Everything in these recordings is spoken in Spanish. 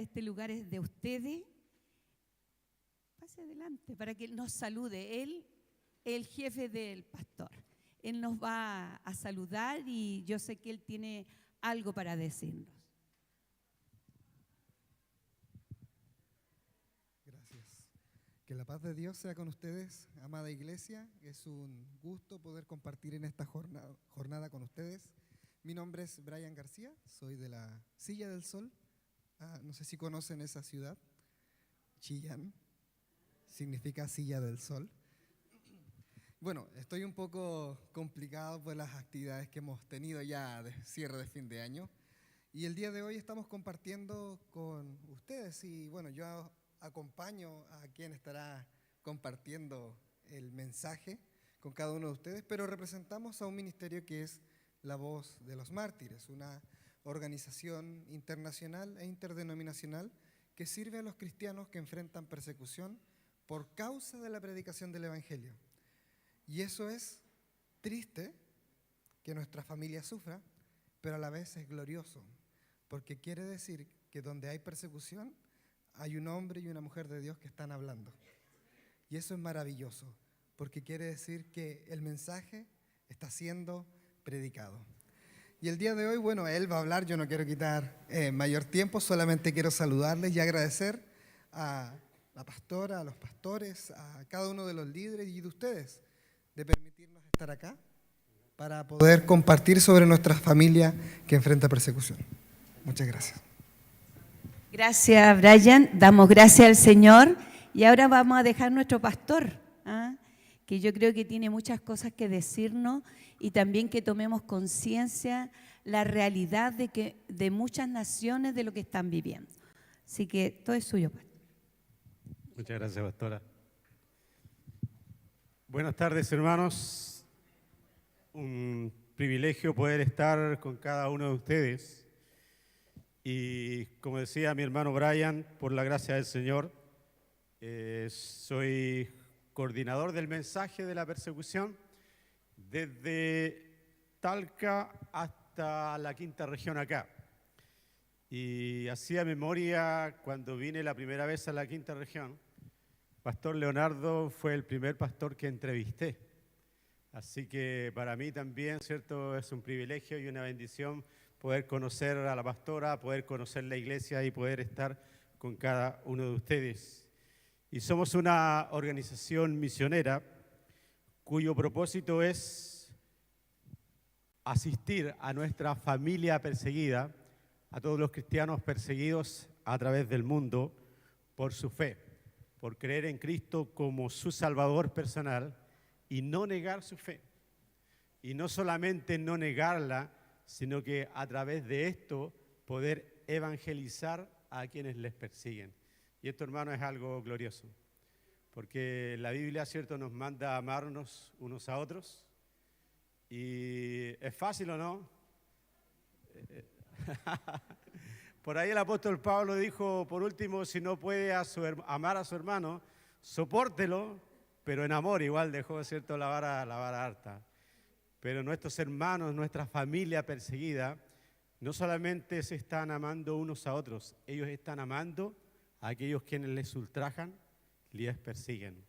este lugar es de ustedes. Pase adelante para que Él nos salude. Él, el jefe del pastor. Él nos va a saludar y yo sé que Él tiene algo para decirnos. Gracias. Que la paz de Dios sea con ustedes, amada iglesia. Es un gusto poder compartir en esta jornada con ustedes. Mi nombre es Brian García, soy de la Silla del Sol. No sé si conocen esa ciudad. Chillán significa Silla del Sol. Bueno, estoy un poco complicado por las actividades que hemos tenido ya de cierre de fin de año. Y el día de hoy estamos compartiendo con ustedes y bueno, yo acompaño a quien estará compartiendo el mensaje con cada uno de ustedes, pero representamos a un ministerio que es La Voz de los Mártires, una organización internacional e interdenominacional que sirve a los cristianos que enfrentan persecución por causa de la predicación del Evangelio. Y eso es triste, que nuestra familia sufra, pero a la vez es glorioso, porque quiere decir que donde hay persecución, hay un hombre y una mujer de Dios que están hablando. Y eso es maravilloso, porque quiere decir que el mensaje está siendo predicado. Y el día de hoy, bueno, él va a hablar, yo no quiero quitar mayor tiempo, solamente quiero saludarles y agradecer a la pastora, a los pastores, a cada uno de los líderes y de ustedes, de permitirnos estar acá para poder compartir sobre nuestra familia que enfrenta persecución. Muchas gracias. Gracias, Brian. Damos gracias al Señor. Y ahora vamos a dejar nuestro pastor, que yo creo que tiene muchas cosas que decirnos y también que tomemos conciencia la realidad de muchas naciones de lo que están viviendo. Así que todo es suyo, pastor. Muchas gracias, pastora. Buenas tardes, hermanos. Un privilegio poder estar con cada uno de ustedes. Y como decía mi hermano Brian, por la gracia del Señor, soy coordinador del mensaje de la persecución desde Talca hasta la quinta región acá. Y hacía memoria cuando vine la primera vez a la quinta región. Pastor Leonardo fue el primer pastor que entrevisté. Así que para mí también, ¿cierto?, es un privilegio y una bendición poder conocer a la pastora, poder conocer la iglesia y poder estar con cada uno de ustedes. Y somos una organización misionera cuyo propósito es asistir a nuestra familia perseguida, a todos los cristianos perseguidos a través del mundo por su fe, por creer en Cristo como su Salvador personal y no negar su fe. Y no solamente no negarla, sino que a través de esto poder evangelizar a quienes les persiguen. Y esto, hermano, es algo glorioso, porque la Biblia, ¿cierto?, nos manda a amarnos unos a otros. Y es fácil, ¿o no? Por ahí el apóstol Pablo dijo, por último, si no puede amar a su hermano, sopórtelo, pero en amor. Igual dejó, ¿cierto?, la vara harta. Pero nuestros hermanos, nuestra familia perseguida, no solamente se están amando unos a otros, ellos están amando a aquellos quienes les ultrajan, les persiguen.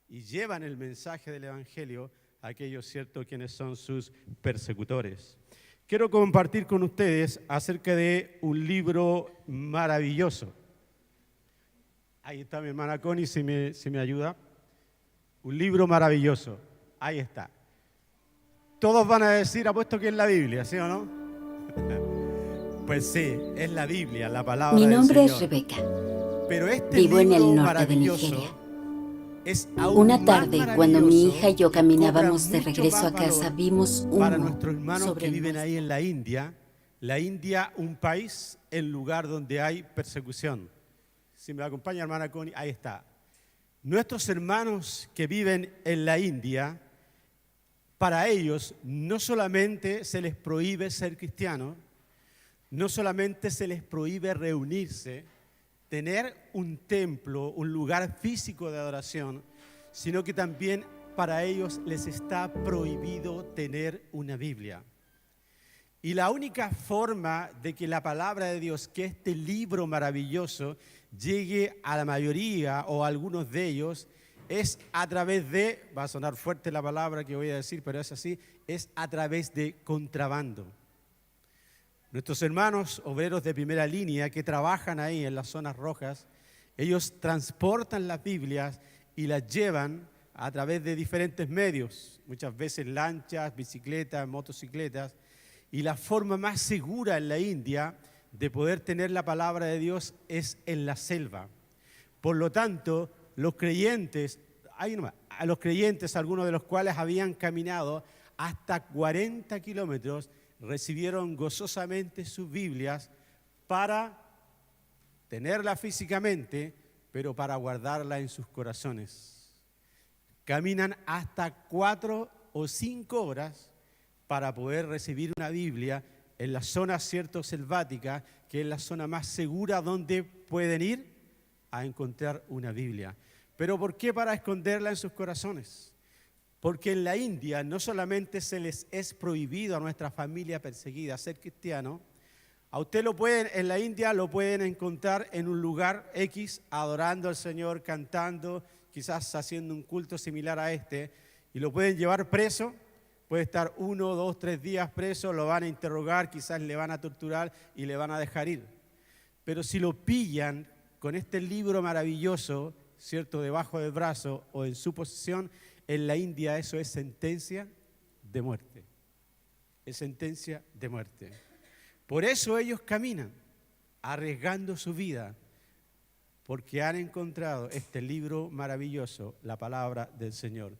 Y llevan el mensaje del Evangelio a aquellos, ¿cierto?, quienes son sus persecutores. Quiero compartir con ustedes acerca de un libro maravilloso. Ahí está mi hermana Connie, si me ayuda. Un libro maravilloso. Ahí está. Todos van a decir, apuesto que es la Biblia, ¿sí o no? Pues sí, es la Biblia, la palabra del Señor. Mi nombre es Rebeca. Pero este Vivo en el libro norte de Nigeria. es aún Una más tarde, cuando mi maravilloso hija y yo y caminábamos cobra de mucho regreso más a casa, valor vimos para humo nuestros hermanos sobre que el viven bosque. ahí en la India, un país, el lugar donde hay persecución. Si me acompaña, hermana Connie, ahí está. Nuestros hermanos que viven en la India, para ellos no solamente se les prohíbe ser cristianos, no solamente se les prohíbe reunirse, tener un templo, un lugar físico de adoración, sino que también para ellos les está prohibido tener una Biblia. Y la única forma de que la palabra de Dios, que este libro maravilloso, llegue a la mayoría o a algunos de ellos, es a través de, va a sonar fuerte la palabra que voy a decir, pero es así, es a través de contrabando. Nuestros hermanos obreros de primera línea que trabajan ahí en las zonas rojas, ellos transportan las Biblias y las llevan a través de diferentes medios, muchas veces lanchas, bicicletas, motocicletas, y la forma más segura en la India de poder tener la palabra de Dios es en la selva. Por lo tanto, los creyentes, algunos de los cuales habían caminado hasta 40 kilómetros, recibieron gozosamente sus Biblias para tenerla físicamente, pero para guardarla en sus corazones. Caminan hasta 4 o 5 horas para poder recibir una Biblia en la zona selvática, que es la zona más segura donde pueden ir a encontrar una Biblia. ¿Pero por qué? Para esconderla en sus corazones. Porque en la India no solamente se les es prohibido a nuestra familia perseguida ser cristiano, a usted en la India lo pueden encontrar en un lugar X, adorando al Señor, cantando, quizás haciendo un culto similar a este, y lo pueden llevar preso, puede estar 1, 2, 3 días preso, lo van a interrogar, quizás le van a torturar y le van a dejar ir. Pero si lo pillan con este libro maravilloso, ¿cierto?, debajo del brazo o en su posesión, en la India eso es sentencia de muerte. Es sentencia de muerte. Por eso ellos caminan, arriesgando su vida, porque han encontrado este libro maravilloso, la palabra del Señor.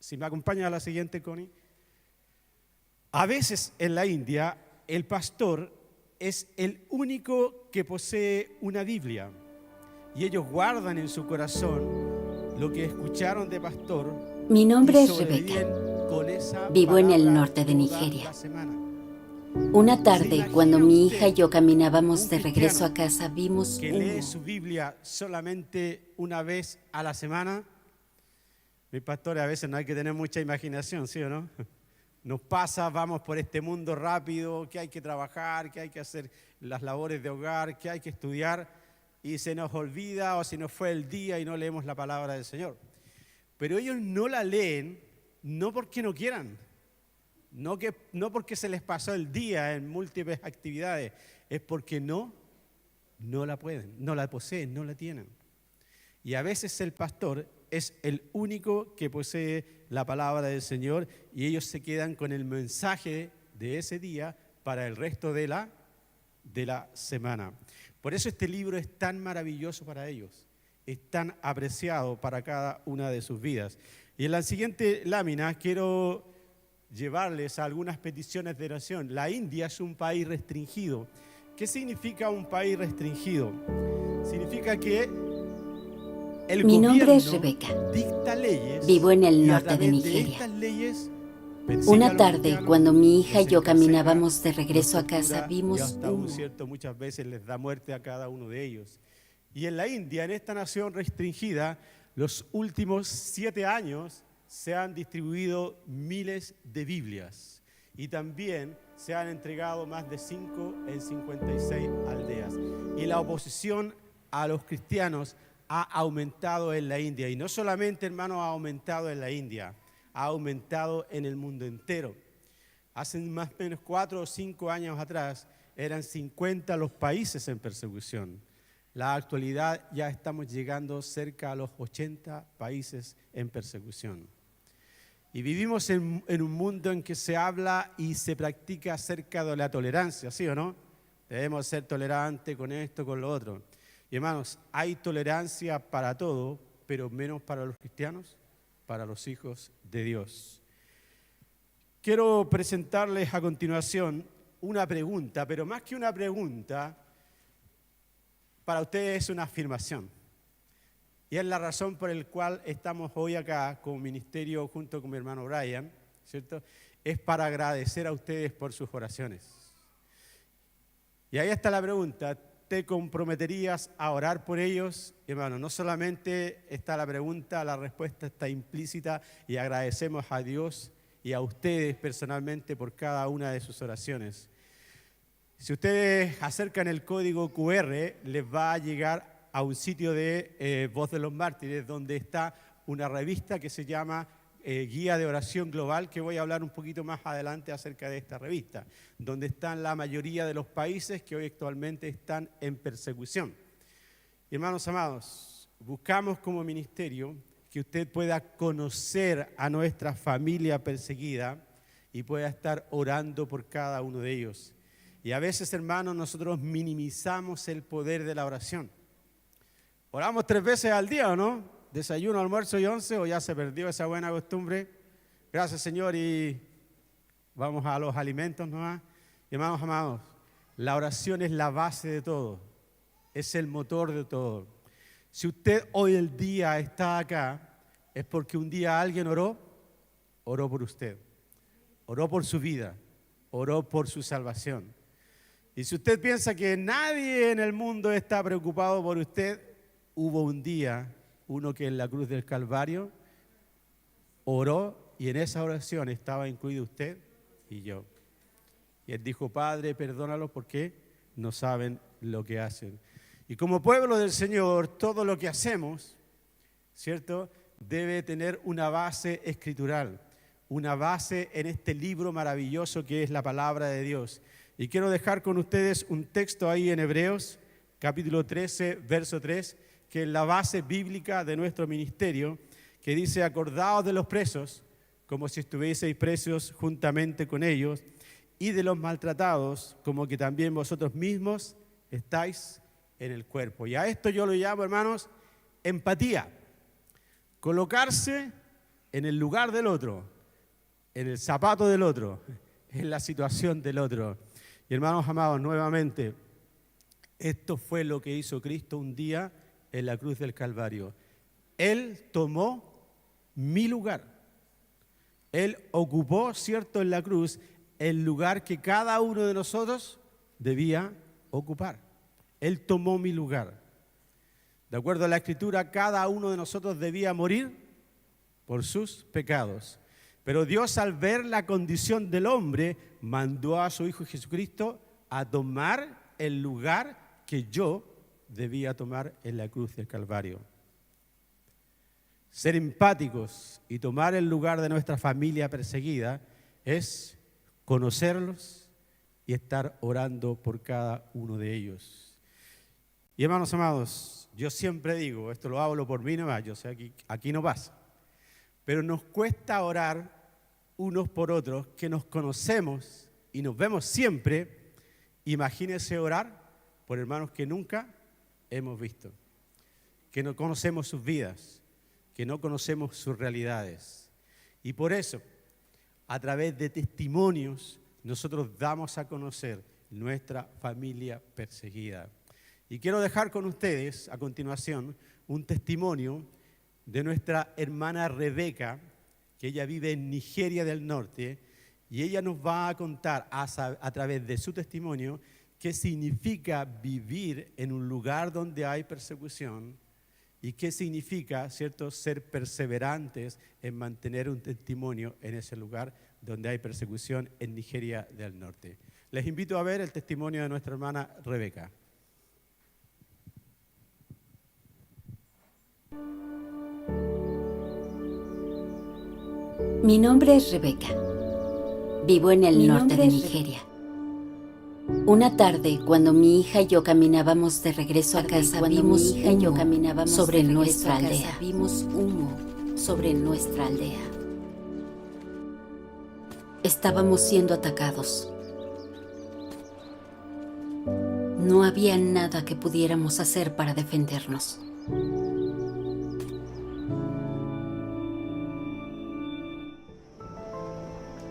Si me acompaña a la siguiente, Connie. A veces en la India el pastor es el único que posee una Biblia y ellos guardan en su corazón lo que escucharon de pastor. Mi nombre es sobreviven Rebeca. con esa Vivo en el palabra norte de toda Nigeria. la semana. Una tarde, cuando mi hija y yo caminábamos Un de regreso a cristiano casa, vimos que lee humo. su Biblia solamente una vez a la semana. Mi pastor, a veces no hay que tener mucha imaginación, ¿sí o no? Nos pasa, vamos por este mundo rápido, que hay que trabajar, que hay que hacer las labores de hogar, que hay que estudiar, y se nos olvida o se nos fue el día y no leemos la palabra del Señor. Pero ellos no la leen, no porque no quieran, no porque se les pasó el día en múltiples actividades, es porque no la pueden, no la poseen, no la tienen. Y a veces el pastor es el único que posee la palabra del Señor y ellos se quedan con el mensaje de ese día para el resto de la semana. Por eso este libro es tan maravilloso para ellos, es tan apreciado para cada una de sus vidas. Y en la siguiente lámina quiero llevarles a algunas peticiones de oración. La India es un país restringido. ¿Qué significa un país restringido? Significa que el Mi nombre es gobierno Rebeca. dicta leyes. Vivo en el y a norte de través Nigeria. estas leyes persigue a Una los tarde, cristianos, cuando mi hija y les yo encarcela, caminábamos de regreso a los casa, tortura vimos y hasta humo. muchas veces les da muerte a cada uno de ellos. Y en la India, en esta nación restringida, los últimos 7 años se han distribuido miles de Biblias y también se han entregado más de 5 en 56 aldeas. Y la oposición a los cristianos ha aumentado en la India. Y no solamente, hermano, ha aumentado en la India, ha aumentado en el mundo entero. Hace más o menos 4 o 5 años atrás eran 50 los países en persecución. La actualidad ya estamos llegando cerca a los 80 países en persecución. Y vivimos en un mundo en que se habla y se practica acerca de la tolerancia, ¿sí o no? Debemos ser tolerantes con esto, con lo otro. Y hermanos, hay tolerancia para todo, pero menos para los cristianos, para los hijos de Dios. Quiero presentarles a continuación una pregunta, pero más que una pregunta, para ustedes es una afirmación. Y es la razón por la cual estamos hoy acá como ministerio junto con mi hermano Brian, ¿cierto? Es para agradecer a ustedes por sus oraciones. Y ahí está la pregunta. ¿Te comprometerías a orar por ellos? Hermano, no solamente está la pregunta, la respuesta está implícita y agradecemos a Dios y y a ustedes personalmente por cada una de sus oraciones. Si ustedes acercan el código QR, les va a llegar a un sitio de Voz de los Mártires, donde está una revista que se llama Guía de Oración Global, que voy a hablar un poquito más adelante acerca de esta revista, donde están la mayoría de los países que hoy actualmente están en persecución. Y hermanos amados, buscamos como ministerio que usted pueda conocer a nuestra familia perseguida y pueda estar orando por cada uno de ellos. Y a veces, hermanos, nosotros minimizamos el poder de la oración. ¿Oramos 3 veces al día o no? ¿Desayuno, almuerzo y 11 o ya se perdió esa buena costumbre? Gracias, Señor, y vamos a los alimentos nomás. Hermanos amados, la oración es la base de todo, es el motor de todo. Si usted hoy el día está acá, es porque un día alguien oró por usted, oró por su vida, oró por su salvación. Y si usted piensa que nadie en el mundo está preocupado por usted, hubo un día uno que en la cruz del Calvario oró y en esa oración estaba incluido usted y yo. Y él dijo: Padre, perdónalos porque no saben lo que hacen. Y como pueblo del Señor, todo lo que hacemos, ¿cierto?, debe tener una base escritural, una base en este libro maravilloso que es la palabra de Dios. Y quiero dejar con ustedes un texto ahí en Hebreos, capítulo 13, verso 3, que es la base bíblica de nuestro ministerio, que dice: acordaos de los presos, como si estuvieseis presos juntamente con ellos, y de los maltratados, como que también vosotros mismos estáis en el cuerpo. Y a esto yo lo llamo, hermanos, empatía. Colocarse en el lugar del otro, en el zapato del otro, en la situación del otro. Y hermanos amados, nuevamente, esto fue lo que hizo Cristo un día en la cruz del Calvario. Él tomó mi lugar. Él ocupó, cierto, en la cruz el lugar que cada uno de nosotros debía ocupar. Él tomó mi lugar. De acuerdo a la Escritura, cada uno de nosotros debía morir por sus pecados. Pero Dios, al ver la condición del hombre, mandó a su Hijo Jesucristo a tomar el lugar que yo debía tomar en la cruz del Calvario. Ser empáticos y tomar el lugar de nuestra familia perseguida es conocerlos y estar orando por cada uno de ellos. Y hermanos amados, yo siempre digo, esto lo hablo por mí nomás, yo sé aquí no pasa, pero nos cuesta orar unos por otros, que nos conocemos y nos vemos siempre. Imagínense orar por hermanos que nunca hemos visto, que no conocemos sus vidas, que no conocemos sus realidades. Y por eso, a través de testimonios, nosotros damos a conocer nuestra familia perseguida. Y quiero dejar con ustedes, a continuación, un testimonio de nuestra hermana Rebeca, que ella vive en Nigeria del Norte, y ella nos va a contar a través de su testimonio qué significa vivir en un lugar donde hay persecución y qué significa, ¿cierto?, ser perseverantes en mantener un testimonio en ese lugar donde hay persecución en Nigeria del Norte. Les invito a ver el testimonio de nuestra hermana Rebeca. Mi nombre es Rebeca. Vivo en el norte de Nigeria. Una tarde, cuando mi hija y yo caminábamos de regreso a casa, vimos humo sobre nuestra aldea. Vimos humo sobre nuestra aldea. Estábamos siendo atacados. No había nada que pudiéramos hacer para defendernos.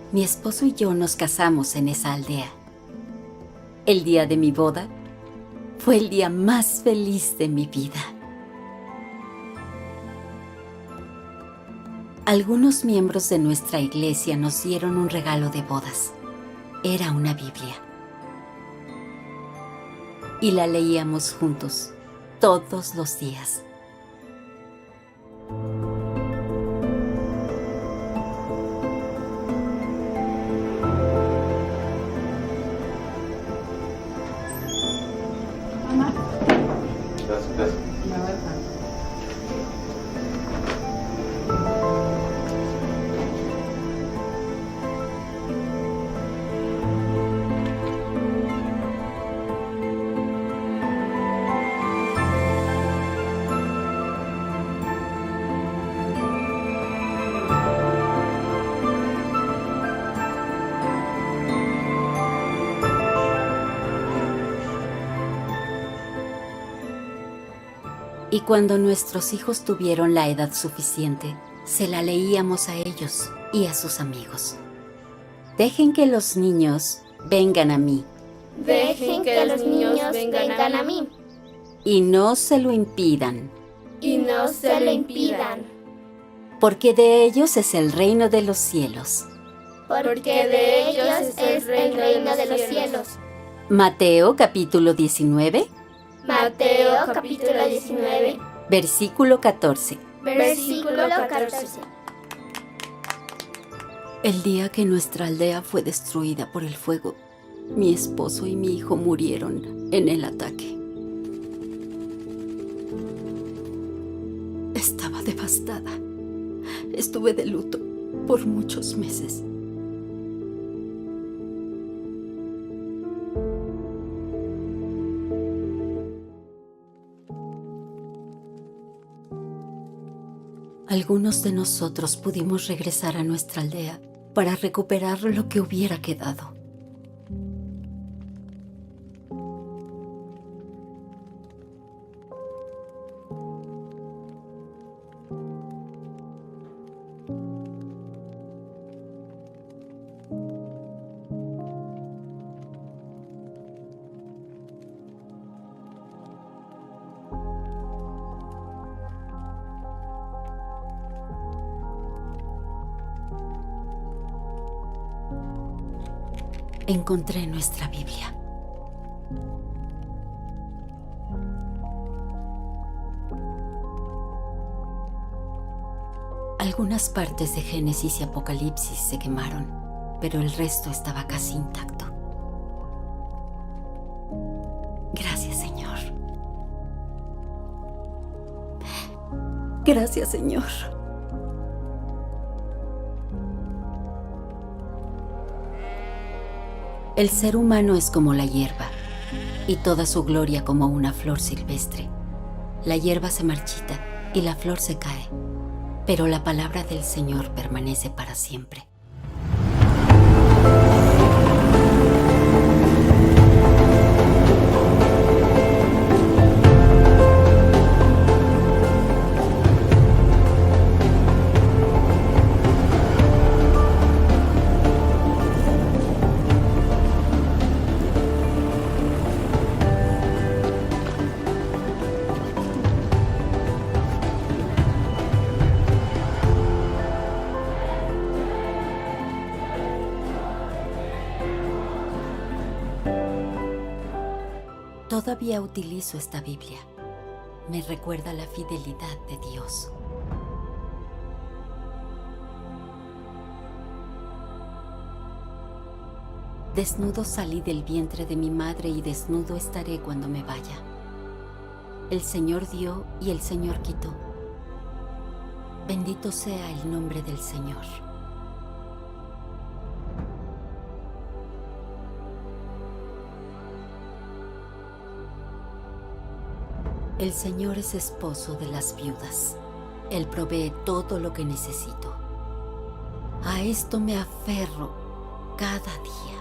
Mi esposo y yo nos casamos en esa aldea. El día de mi boda fue el día más feliz de mi vida. Algunos miembros de nuestra iglesia nos dieron un regalo de bodas. Era una Biblia. Y la leíamos juntos, todos los días. Y cuando nuestros hijos tuvieron la edad suficiente, se la leíamos a ellos y a sus amigos. Dejen que los niños vengan a mí. Dejen que los niños vengan a mí. Y no se lo impidan. Y no se lo impidan. Porque de ellos es el reino de los cielos. Porque de ellos es el reino de los cielos. Mateo capítulo 19. Mateo capítulo 19. Versículo 14. Versículo 14. El día que nuestra aldea fue destruida por el fuego, mi esposo y mi hijo murieron en el ataque. Estaba devastada. Estuve de luto por muchos meses. Algunos de nosotros pudimos regresar a nuestra aldea para recuperar lo que hubiera quedado. Encontré nuestra Biblia. Algunas partes de Génesis y Apocalipsis se quemaron, pero el resto estaba casi intacto. Gracias, Señor. Gracias, Señor. El ser humano es como la hierba, y toda su gloria como una flor silvestre. La hierba se marchita y la flor se cae, pero la palabra del Señor permanece para siempre. Todavía utilizo esta Biblia. Me recuerda la fidelidad de Dios. Desnudo salí del vientre de mi madre y desnudo estaré cuando me vaya. El Señor dio y el Señor quitó. Bendito sea el nombre del Señor. El Señor es esposo de las viudas. Él provee todo lo que necesito. A esto me aferro cada día.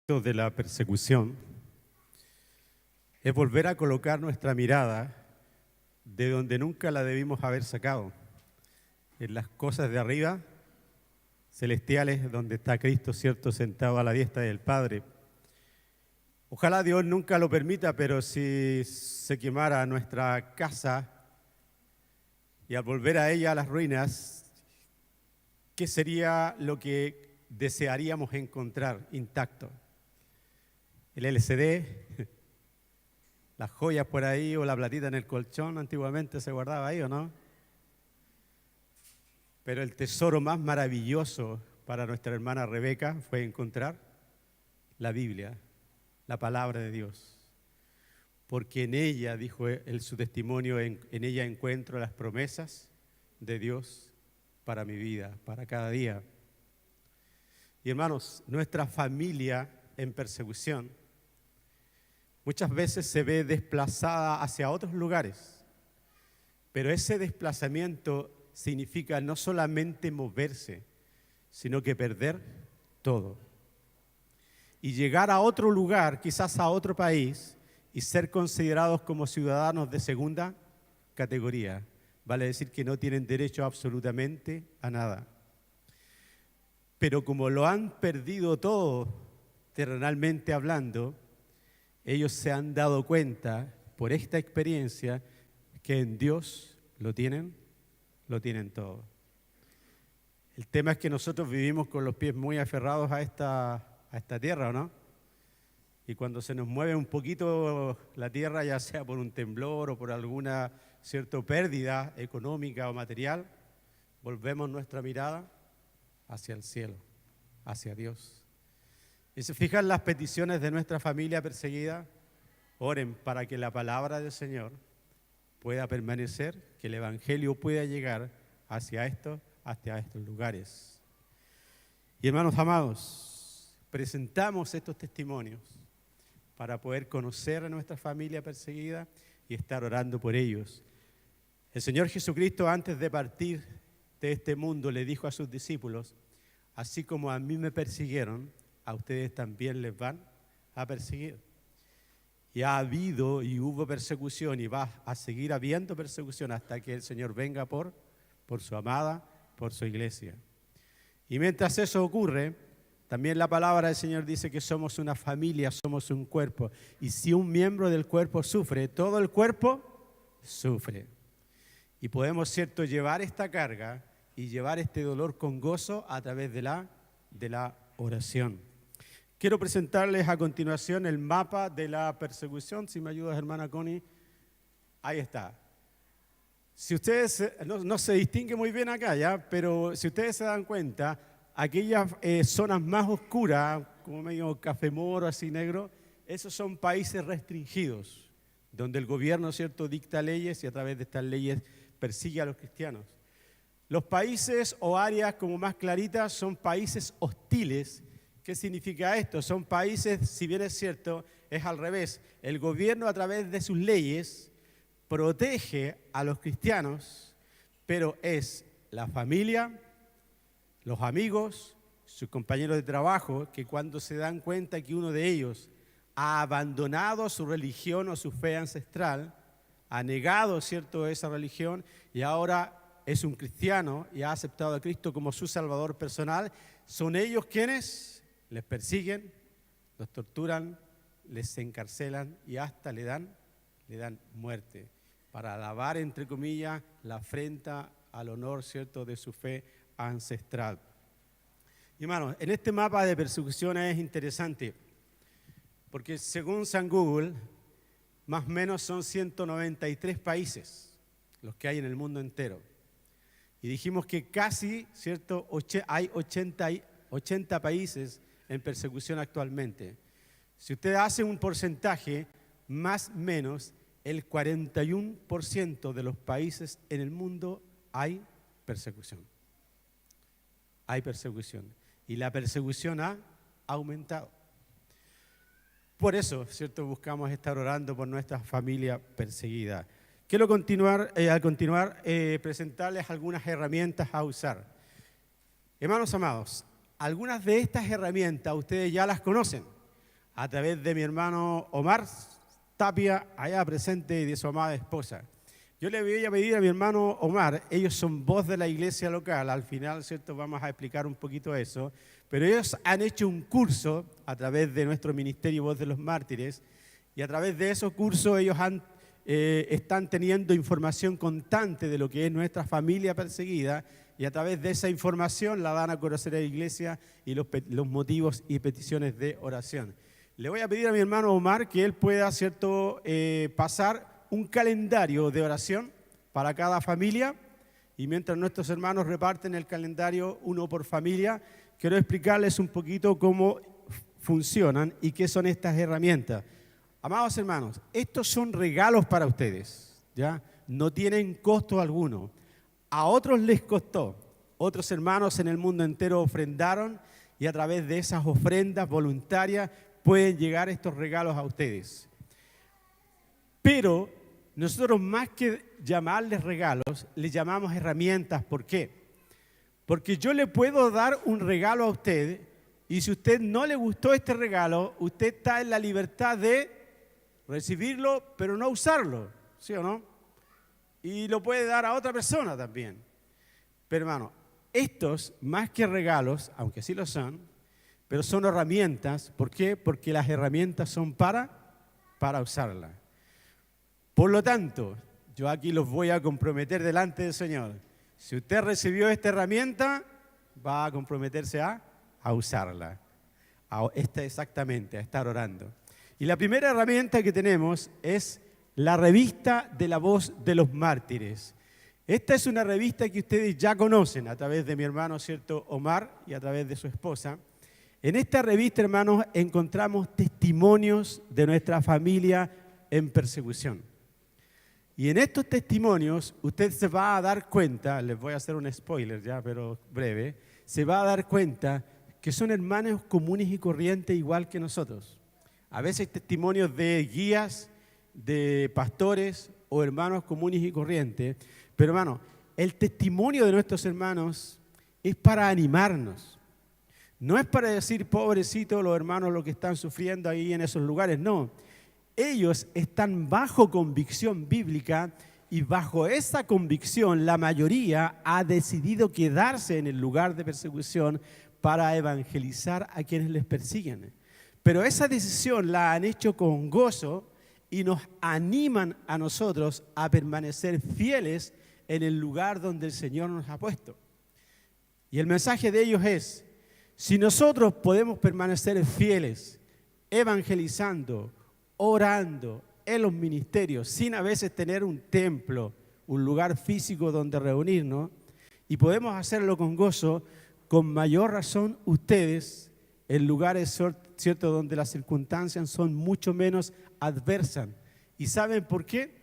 De la persecución, es volver a colocar nuestra mirada de donde nunca la debimos haber sacado, en las cosas de arriba, celestiales, donde está Cristo, cierto, sentado a la diestra del Padre. Ojalá Dios nunca lo permita, pero si se quemara nuestra casa y al volver a ella a las ruinas, ¿qué sería lo que desearíamos encontrar intacto? El LCD, las joyas por ahí o la platita en el colchón, antiguamente se guardaba ahí, ¿o no? Pero el tesoro más maravilloso para nuestra hermana Rebeca fue encontrar la Biblia, la palabra de Dios. Porque en ella, dijo su testimonio, en ella encuentro las promesas de Dios para mi vida, para cada día. Y hermanos, nuestra familia en persecución muchas veces se ve desplazada hacia otros lugares, pero ese desplazamiento significa no solamente moverse, sino que perder todo. Y llegar a otro lugar, quizás a otro país, y ser considerados como ciudadanos de segunda categoría. Vale decir que no tienen derecho absolutamente a nada. Pero como lo han perdido todo, terrenalmente hablando, ellos se han dado cuenta, por esta experiencia, que en Dios lo tienen todo. El tema es que nosotros vivimos con los pies muy aferrados a esta tierra, ¿o no? Y cuando se nos mueve un poquito la tierra, ya sea por un temblor o por alguna cierta pérdida económica o material, volvemos nuestra mirada hacia el cielo, hacia Dios. Y se fijan las peticiones de nuestra familia perseguida, oren para que la palabra del Señor pueda permanecer, que el Evangelio pueda llegar hacia estos lugares. Y hermanos amados, presentamos estos testimonios para poder conocer a nuestra familia perseguida y estar orando por ellos. El Señor Jesucristo, antes de partir de este mundo, le dijo a sus discípulos: así como a mí me persiguieron, a ustedes también les van a perseguir. Y ha habido y hubo persecución y va a seguir habiendo persecución hasta que el Señor venga por su amada, por su iglesia. Y mientras eso ocurre, también la palabra del Señor dice que somos una familia, somos un cuerpo. Y si un miembro del cuerpo sufre, todo el cuerpo sufre. Y podemos, cierto, llevar esta carga y llevar este dolor con gozo a través de la oración. Quiero presentarles a continuación el mapa de la persecución. Si me ayudas, hermana Connie. Ahí está. Si ustedes, no se distingue muy bien acá, ¿ya? Pero si ustedes se dan cuenta, aquellas zonas más oscuras, como medio café moro, así negro, esos son países restringidos, donde el gobierno, ¿cierto?, dicta leyes y a través de estas leyes persigue a los cristianos. Los países o áreas como más claritas son países hostiles. ¿Qué significa esto? Son países, si bien es cierto, es al revés. El gobierno a través de sus leyes protege a los cristianos, pero es la familia, los amigos, sus compañeros de trabajo, que cuando se dan cuenta que uno de ellos ha abandonado su religión o su fe ancestral, ha negado, ¿cierto?, esa religión y ahora es un cristiano y ha aceptado a Cristo como su Salvador personal, son ellos quienes les persiguen, los torturan, les encarcelan y hasta le dan muerte para lavar, entre comillas, la afrenta al honor, ¿cierto?, de su fe ancestral. Y hermanos, en este mapa de persecuciones es interesante, porque según San Google, más o menos son 193 países los que hay en el mundo entero. Y dijimos que casi, ¿cierto?, hay 80 países en persecución actualmente. Si usted hace un porcentaje, más o menos el 41% de los países en el mundo hay persecución. Hay persecución. Y la persecución ha aumentado. Por eso, ¿cierto?, buscamos estar orando por nuestra familia perseguida. Quiero presentarles algunas herramientas a usar. Hermanos amados, algunas de estas herramientas ustedes ya las conocen a través de mi hermano Omar Tapia, allá presente, y de su amada esposa. Yo le voy a pedir a mi hermano Omar, ellos son voz de la iglesia local, al final, ¿cierto?, vamos a explicar un poquito eso, pero ellos han hecho un curso a través de nuestro ministerio Voz de los Mártires, y a través de esos cursos ellos están teniendo información constante de lo que es nuestra familia perseguida, y a través de esa información la dan a conocer a la iglesia y los motivos y peticiones de oración. Le voy a pedir a mi hermano Omar que él pueda, ¿cierto?, pasar un calendario de oración para cada familia, y mientras nuestros hermanos reparten el calendario uno por familia, quiero explicarles un poquito cómo funcionan y qué son estas herramientas. Amados hermanos, estos son regalos para ustedes, ¿ya? No tienen costo alguno. A otros les costó. Otros hermanos en el mundo entero ofrendaron, y a través de esas ofrendas voluntarias pueden llegar estos regalos a ustedes. Pero nosotros, más que llamarles regalos, les llamamos herramientas. ¿Por qué? Porque yo le puedo dar un regalo a usted, y si a usted no le gustó este regalo, usted está en la libertad de recibirlo, pero no usarlo, ¿sí o no? Y lo puede dar a otra persona también. Pero hermano, estos, más que regalos, aunque sí lo son, pero son herramientas. ¿Por qué? Porque las herramientas son para usarlas. Por lo tanto, yo aquí los voy a comprometer delante del Señor. Si usted recibió esta herramienta, va a comprometerse a usarla. Exactamente, a estar orando. Y la primera herramienta que tenemos es la revista de la Voz de los Mártires. Esta es una revista que ustedes ya conocen a través de mi hermano, ¿cierto?, Omar, y a través de su esposa. En esta revista, hermanos, encontramos testimonios de nuestra familia en persecución. Y en estos testimonios usted se va a dar cuenta, les voy a hacer un spoiler ya, pero breve, se va a dar cuenta que son hermanos comunes y corrientes igual que nosotros. A veces hay testimonios de guías, de pastores o hermanos comunes y corrientes, pero hermano, el testimonio de nuestros hermanos es para animarnos. No es para decir, pobrecitos los hermanos lo que están sufriendo ahí en esos lugares, no. Ellos están bajo convicción bíblica, y bajo esa convicción la mayoría ha decidido quedarse en el lugar de persecución para evangelizar a quienes les persiguen. Pero esa decisión la han hecho con gozo y nos animan a nosotros a permanecer fieles en el lugar donde el Señor nos ha puesto. Y el mensaje de ellos es, si nosotros podemos permanecer fieles, evangelizando, orando en los ministerios, sin a veces tener un templo, un lugar físico donde reunirnos, y podemos hacerlo con gozo, con mayor razón ustedes, en lugares, ¿cierto?, donde las circunstancias son mucho menos adversas. ¿Y saben por qué?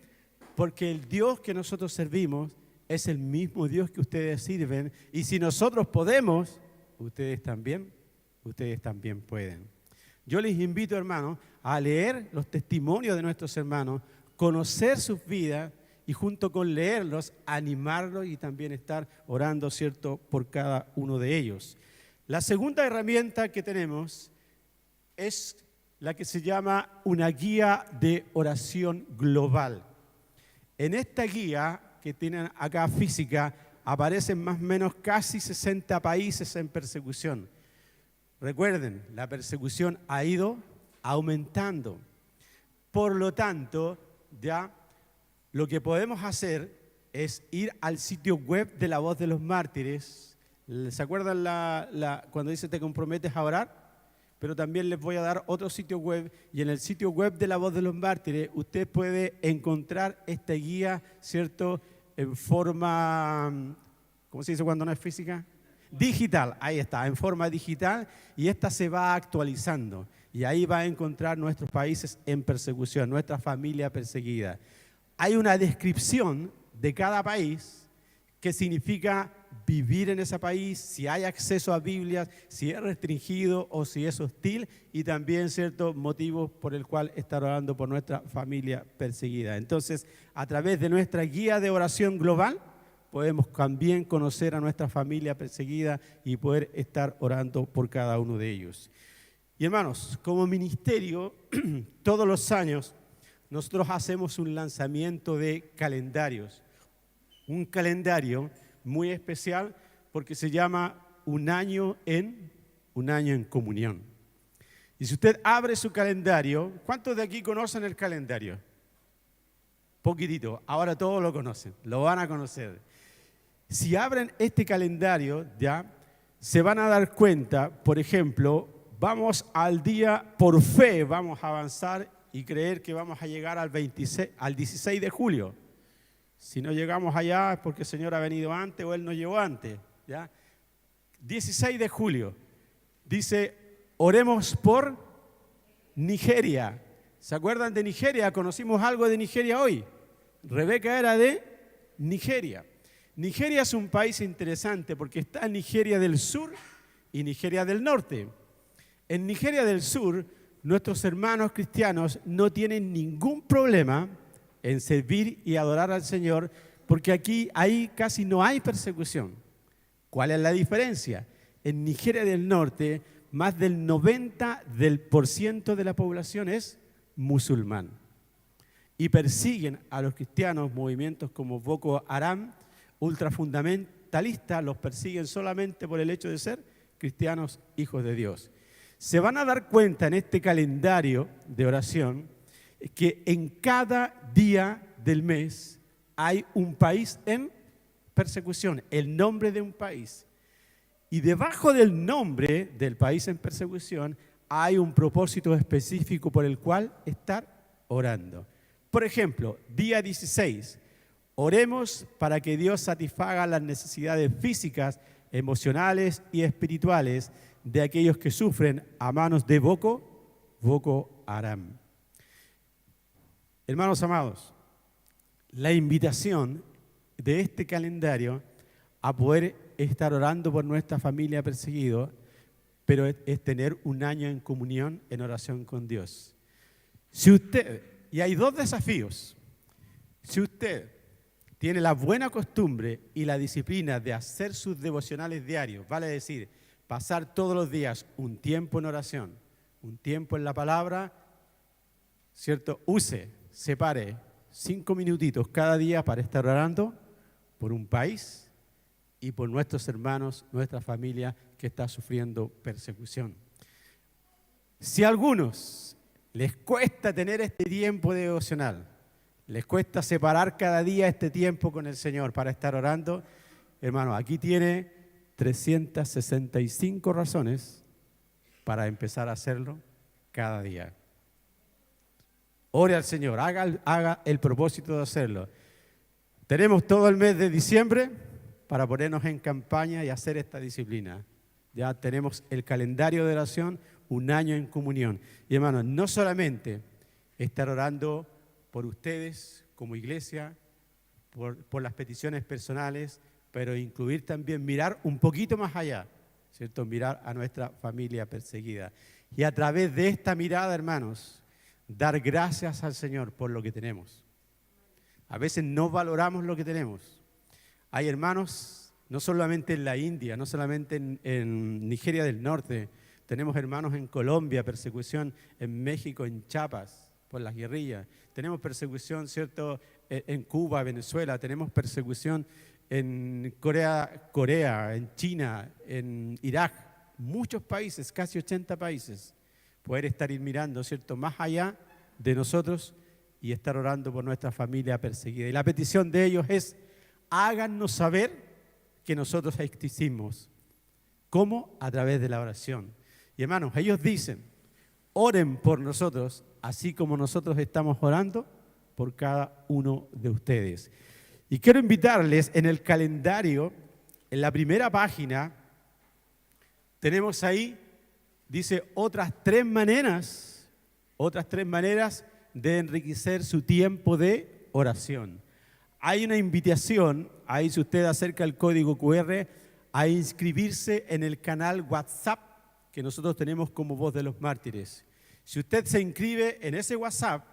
Porque el Dios que nosotros servimos es el mismo Dios que ustedes sirven, y si nosotros podemos, ustedes también pueden. Yo les invito, hermanos, a leer los testimonios de nuestros hermanos, conocer sus vidas y junto con leerlos, animarlos y también estar orando, ¿cierto?, por cada uno de ellos. La segunda herramienta que tenemos es la que se llama una guía de oración global. En esta guía que tienen acá física aparecen más o menos casi 60 países en persecución. Recuerden, la persecución ha ido aumentando. Por lo tanto, ya lo que podemos hacer es ir al sitio web de la Voz de los Mártires. ¿Se acuerdan cuando dice te comprometes a orar? Pero también les voy a dar otro sitio web, y en el sitio web de la Voz de los Mártires usted puede encontrar esta guía, ¿cierto?, en forma, ¿cómo se dice cuando no es física? Digital, ahí está, en forma digital, y esta se va actualizando. Y ahí va a encontrar nuestros países en persecución, nuestra familia perseguida. Hay una descripción de cada país, que significa vivir en ese país, si hay acceso a Biblias, si es restringido o si es hostil, y también ciertos motivos por el cual estar orando por nuestra familia perseguida. Entonces, a través de nuestra guía de oración global, podemos también conocer a nuestra familia perseguida y poder estar orando por cada uno de ellos. Y hermanos, como ministerio, todos los años nosotros hacemos un lanzamiento de calendarios. Un calendario muy especial porque se llama un año en comunión. Y si usted abre su calendario, ¿cuántos de aquí conocen el calendario? Poquitito, ahora todos lo conocen, lo van a conocer. Si abren este calendario, ya, se van a dar cuenta, por ejemplo, vamos al día, por fe, vamos a avanzar y creer que vamos a llegar al 16 de julio. Si no llegamos allá es porque el Señor ha venido antes o Él nos llevó antes, ¿ya? 16 de julio, dice, oremos por Nigeria. ¿Se acuerdan de Nigeria? Conocimos algo de Nigeria hoy. Rebeca era de Nigeria. Nigeria es un país interesante porque está Nigeria del Sur y Nigeria del Norte. En Nigeria del Sur, nuestros hermanos cristianos no tienen ningún problema en servir y adorar al Señor porque ahí casi no hay persecución. ¿Cuál es la diferencia? En Nigeria del Norte, más del 90% de la población es musulmán. Y persiguen a los cristianos, movimientos como Boko Haram, ultrafundamentalistas, los persiguen solamente por el hecho de ser cristianos, hijos de Dios. Se van a dar cuenta en este calendario de oración que en cada día del mes hay un país en persecución, el nombre de un país. Y debajo del nombre del país en persecución hay un propósito específico por el cual estar orando. Por ejemplo, día 16, oremos para que Dios satisfaga las necesidades físicas, emocionales y espirituales de aquellos que sufren a manos de Boko Haram. Hermanos amados, la invitación de este calendario a poder estar orando por nuestra familia perseguida, pero es tener un año en comunión, en oración con Dios. Y hay dos desafíos. Si usted tiene la buena costumbre y la disciplina de hacer sus devocionales diarios, vale decir, pasar todos los días un tiempo en oración, un tiempo en la palabra, ¿cierto? Separe 5 minutitos cada día para estar orando por un país y por nuestros hermanos, nuestra familia que está sufriendo persecución. Si a algunos les cuesta tener este tiempo devocional, les cuesta separar cada día este tiempo con el Señor para estar orando, hermano, aquí tiene 365 razones para empezar a hacerlo cada día. Ore al Señor, haga el propósito de hacerlo. Tenemos todo el mes de diciembre para ponernos en campaña y hacer esta disciplina. Ya tenemos el calendario de oración, un año en comunión. Y hermanos, no solamente estar orando por ustedes como iglesia, por las peticiones personales, pero incluir también mirar un poquito más allá, ¿cierto? Mirar a nuestra familia perseguida. Y a través de esta mirada, hermanos, dar gracias al Señor por lo que tenemos. A veces no valoramos lo que tenemos. Hay hermanos, no solamente en la India, no solamente en Nigeria del Norte, tenemos hermanos en Colombia, persecución en México, en Chiapas, por las guerrillas. Tenemos persecución, ¿cierto?, en Cuba, Venezuela. Tenemos persecución en Corea, en China, en Irak. Muchos países, casi 80 países. Poder estar mirando, ¿cierto?, más allá de nosotros y estar orando por nuestra familia perseguida. Y la petición de ellos es, háganos saber que nosotros existimos. ¿Cómo? A través de la oración. Y hermanos, ellos dicen, oren por nosotros, así como nosotros estamos orando por cada uno de ustedes. Y quiero invitarles en el calendario, en la primera página, tenemos ahí, dice, otras tres maneras de enriquecer su tiempo de oración. Hay una invitación, ahí si usted acerca el código QR, a inscribirse en el canal WhatsApp que nosotros tenemos como Voz de los Mártires. Si usted se inscribe en ese WhatsApp,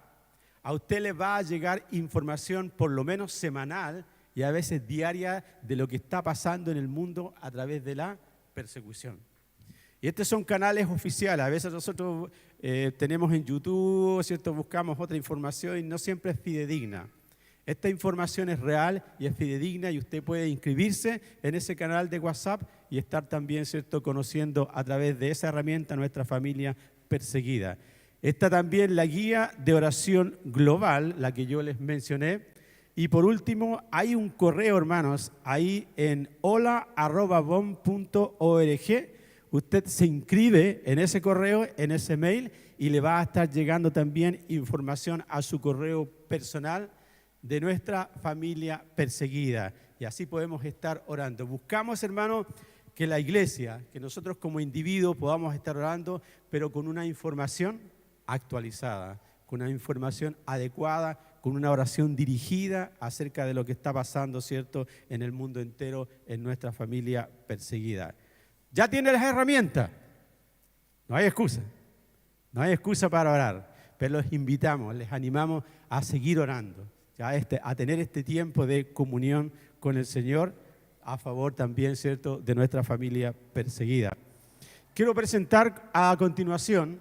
a usted le va a llegar información por lo menos semanal y a veces diaria de lo que está pasando en el mundo a través de la persecución. Y estos son canales oficiales. A veces nosotros tenemos en YouTube, ¿cierto? Buscamos otra información y no siempre es fidedigna. Esta información es real y es fidedigna y usted puede inscribirse en ese canal de WhatsApp y estar también, ¿cierto?, conociendo a través de esa herramienta a nuestra familia perseguida. Está también la guía de oración global, la que yo les mencioné. Y por último, hay un correo, hermanos, ahí en hola@bon.org. Usted se inscribe en ese correo, en ese mail, y le va a estar llegando también información a su correo personal de nuestra familia perseguida. Y así podemos estar orando. Buscamos, hermanos, que la iglesia, que nosotros como individuos podamos estar orando, pero con una información actualizada, con una información adecuada, con una oración dirigida acerca de lo que está pasando, ¿cierto?, en el mundo entero, en nuestra familia perseguida. ¿Ya tiene las herramientas? No hay excusa. No hay excusa para orar. Pero los invitamos, les animamos a seguir orando, ¿ya? A tener este tiempo de comunión con el Señor a favor también, ¿cierto?, de nuestra familia perseguida. Quiero presentar a continuación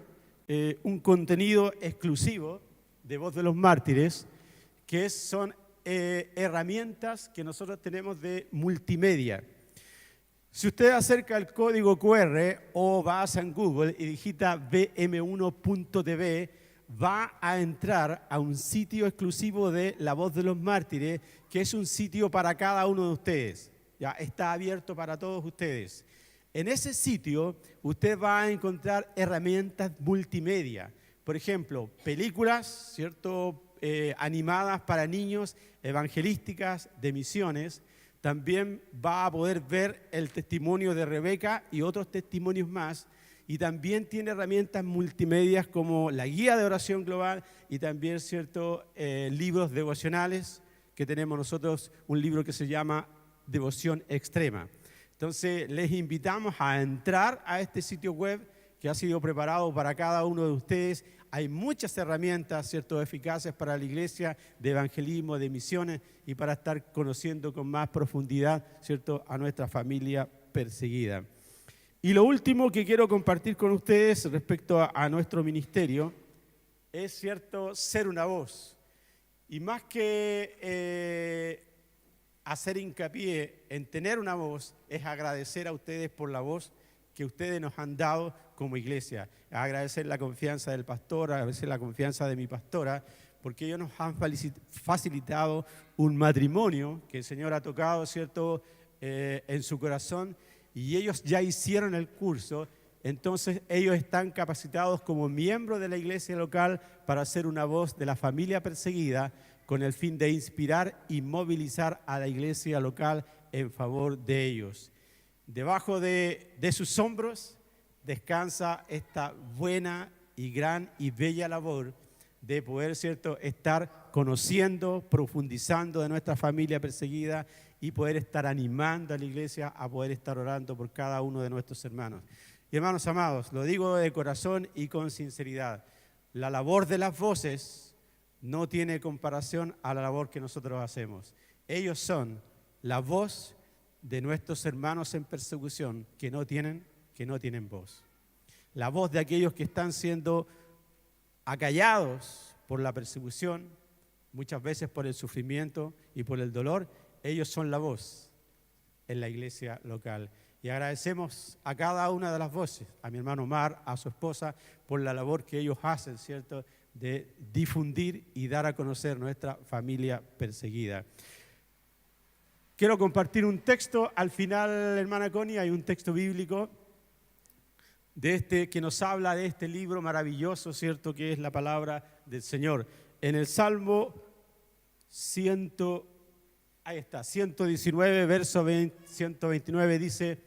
un contenido exclusivo de Voz de los Mártires, que son herramientas que nosotros tenemos de multimedia. Si usted acerca el código QR o va a San Google y digita bm1.tv, va a entrar a un sitio exclusivo de La Voz de los Mártires, que es un sitio para cada uno de ustedes. Ya está abierto para todos ustedes. En ese sitio usted va a encontrar herramientas multimedia. Por ejemplo, películas, ¿cierto?, animadas para niños, evangelísticas, de misiones. También va a poder ver el testimonio de Rebeca y otros testimonios más. Y también tiene herramientas multimedias como la guía de oración global y también, ¿cierto?, libros devocionales, que tenemos nosotros un libro que se llama Devoción Extrema. Entonces, les invitamos a entrar a este sitio web que ha sido preparado para cada uno de ustedes. Hay muchas herramientas, ¿cierto?, eficaces para la iglesia, de evangelismo, de misiones y para estar conociendo con más profundidad, ¿cierto?, a nuestra familia perseguida. Y lo último que quiero compartir con ustedes respecto a nuestro ministerio es, ¿cierto?, ser una voz. Y más que hacer hincapié en tener una voz, es agradecer a ustedes por la voz que ustedes nos han dado como iglesia. Agradecer la confianza del pastor, agradecer la confianza de mi pastora, porque ellos nos han facilitado un matrimonio que el Señor ha tocado, ¿cierto?, en su corazón, y ellos ya hicieron el curso. Entonces ellos están capacitados como miembros de la iglesia local para ser una voz de la familia perseguida, con el fin de inspirar y movilizar a la iglesia local en favor de ellos. Debajo de sus hombros descansa esta buena y gran y bella labor de poder, ¿cierto?, estar conociendo, profundizando de nuestra familia perseguida y poder estar animando a la iglesia a poder estar orando por cada uno de nuestros hermanos. Y hermanos amados, lo digo de corazón y con sinceridad, la labor de las voces no tiene comparación a la labor que nosotros hacemos. Ellos son la voz de nuestros hermanos en persecución que no tienen voz. La voz de aquellos que están siendo acallados por la persecución, muchas veces por el sufrimiento y por el dolor. Ellos son la voz en la iglesia local. Y agradecemos a cada una de las voces, a mi hermano Omar, a su esposa, por la labor que ellos hacen, ¿cierto?, de difundir y dar a conocer nuestra familia perseguida. Quiero compartir un texto. Al final, hermana Connie, hay un texto bíblico que nos habla de este libro maravilloso, ¿cierto?, que es la palabra del Señor. En el Salmo 119, verso 129 dice: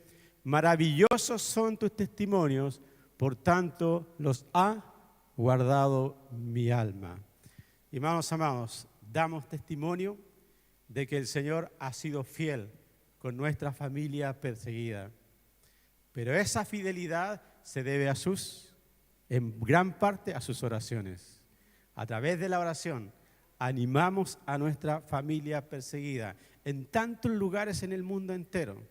maravillosos son tus testimonios, por tanto los ha guardado mi alma. Hermanos amados, damos testimonio de que el Señor ha sido fiel con nuestra familia perseguida. Pero esa fidelidad se debe en gran parte a sus oraciones. A través de la oración animamos a nuestra familia perseguida en tantos lugares en el mundo entero.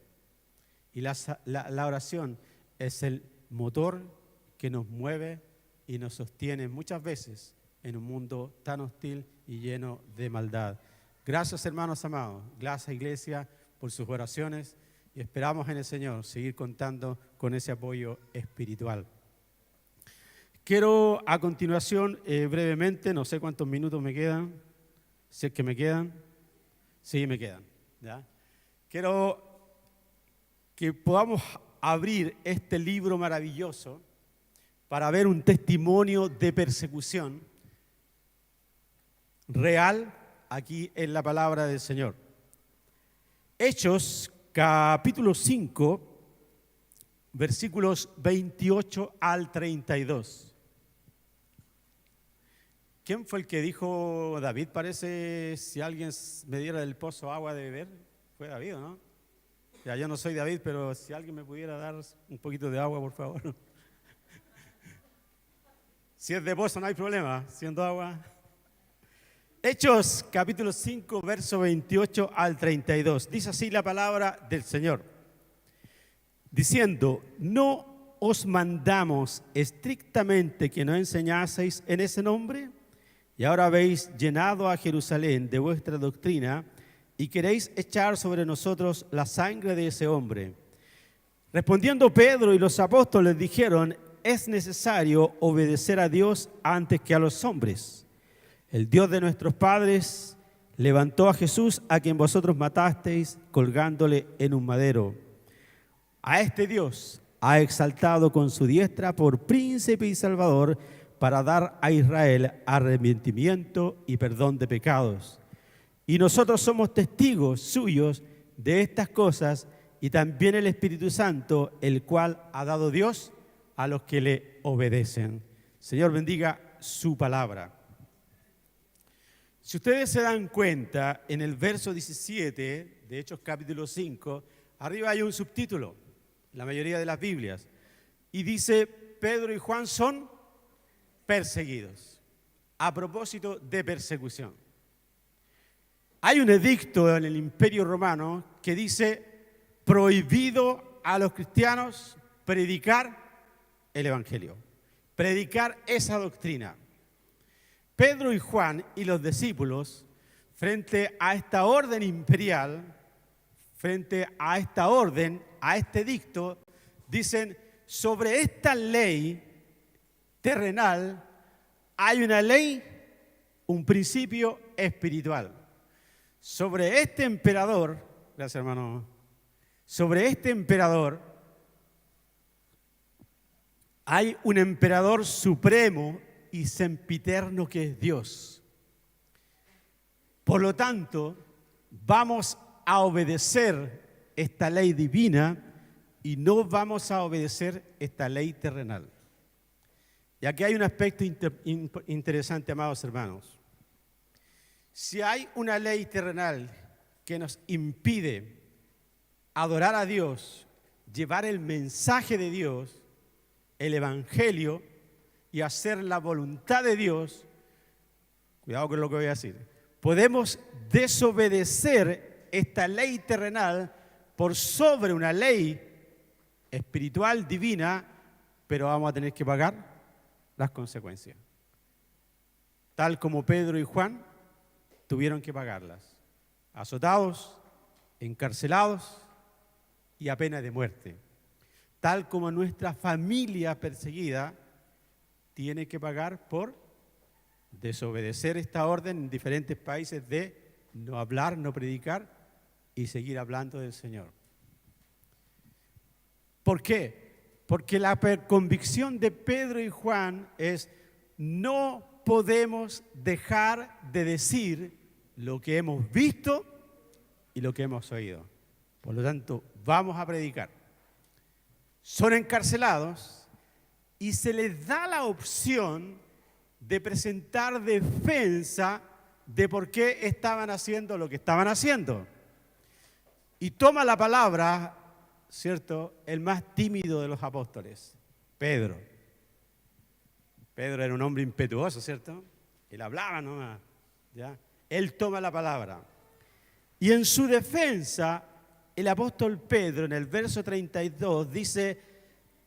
Y la oración es el motor que nos mueve y nos sostiene muchas veces en un mundo tan hostil y lleno de maldad. Gracias, hermanos amados. Gracias, iglesia, por sus oraciones y esperamos en el Señor seguir contando con ese apoyo espiritual. Quiero a continuación, brevemente, no sé cuántos minutos me quedan, si es que me quedan, sí me quedan, ¿ya? Quiero que podamos abrir este libro maravilloso para ver un testimonio de persecución real aquí en la palabra del Señor. Hechos, capítulo 5, versículos 28 al 32. ¿Quién fue el que dijo David? Parece, si alguien me diera del pozo agua de beber, fue David, ¿no? Ya, yo no soy David, pero si alguien me pudiera dar un poquito de agua, por favor. Si es de pozo, no hay problema, siendo agua. Hechos, capítulo 5, verso 28 al 32. Dice así la palabra del Señor, diciendo: ¿no os mandamos estrictamente que no enseñaseis en ese nombre? Y ahora habéis llenado a Jerusalén de vuestra doctrina y queréis echar sobre nosotros la sangre de ese hombre. Respondiendo Pedro y los apóstoles dijeron: es necesario obedecer a Dios antes que a los hombres. El Dios de nuestros padres levantó a Jesús, a quien vosotros matasteis colgándole en un madero. A este Dios ha exaltado con su diestra por príncipe y salvador, para dar a Israel arrepentimiento y perdón de pecados. Y nosotros somos testigos suyos de estas cosas, y también el Espíritu Santo, el cual ha dado Dios a los que le obedecen. Señor, bendiga su palabra. Si ustedes se dan cuenta, en el verso 17 de Hechos capítulo 5, arriba hay un subtítulo, en la mayoría de las Biblias, y dice: Pedro y Juan son perseguidos. A propósito de persecución, hay un edicto en el Imperio Romano que dice: prohibido a los cristianos predicar el Evangelio, predicar esa doctrina. Pedro y Juan y los discípulos, frente a esta orden imperial, frente a esta orden, a este edicto, dicen: sobre esta ley terrenal hay una ley, un principio espiritual. Sobre este emperador, gracias hermano, sobre este emperador hay un emperador supremo y sempiterno que es Dios. Por lo tanto, vamos a obedecer esta ley divina y no vamos a obedecer esta ley terrenal. Y aquí hay un aspecto interesante, amados hermanos. Si hay una ley terrenal que nos impide adorar a Dios, llevar el mensaje de Dios, el Evangelio y hacer la voluntad de Dios, cuidado con lo que voy a decir, podemos desobedecer esta ley terrenal por sobre una ley espiritual divina, pero vamos a tener que pagar las consecuencias. Tal como Pedro y Juan tuvieron que pagarlas. Azotados, encarcelados y a pena de muerte. Tal como nuestra familia perseguida tiene que pagar por desobedecer esta orden en diferentes países de no hablar, no predicar y seguir hablando del Señor. ¿Por qué? Porque la convicción de Pedro y Juan es: no podemos dejar de decir lo que hemos visto y lo que hemos oído. Por lo tanto, vamos a predicar. Son encarcelados y se les da la opción de presentar defensa de por qué estaban haciendo lo que estaban haciendo. Y toma la palabra, ¿cierto?, el más tímido de los apóstoles, Pedro. Pedro era un hombre impetuoso, ¿cierto? Él hablaba nomás, ¿ya? Él toma la palabra. Y en su defensa, el apóstol Pedro, en el verso 32, dice: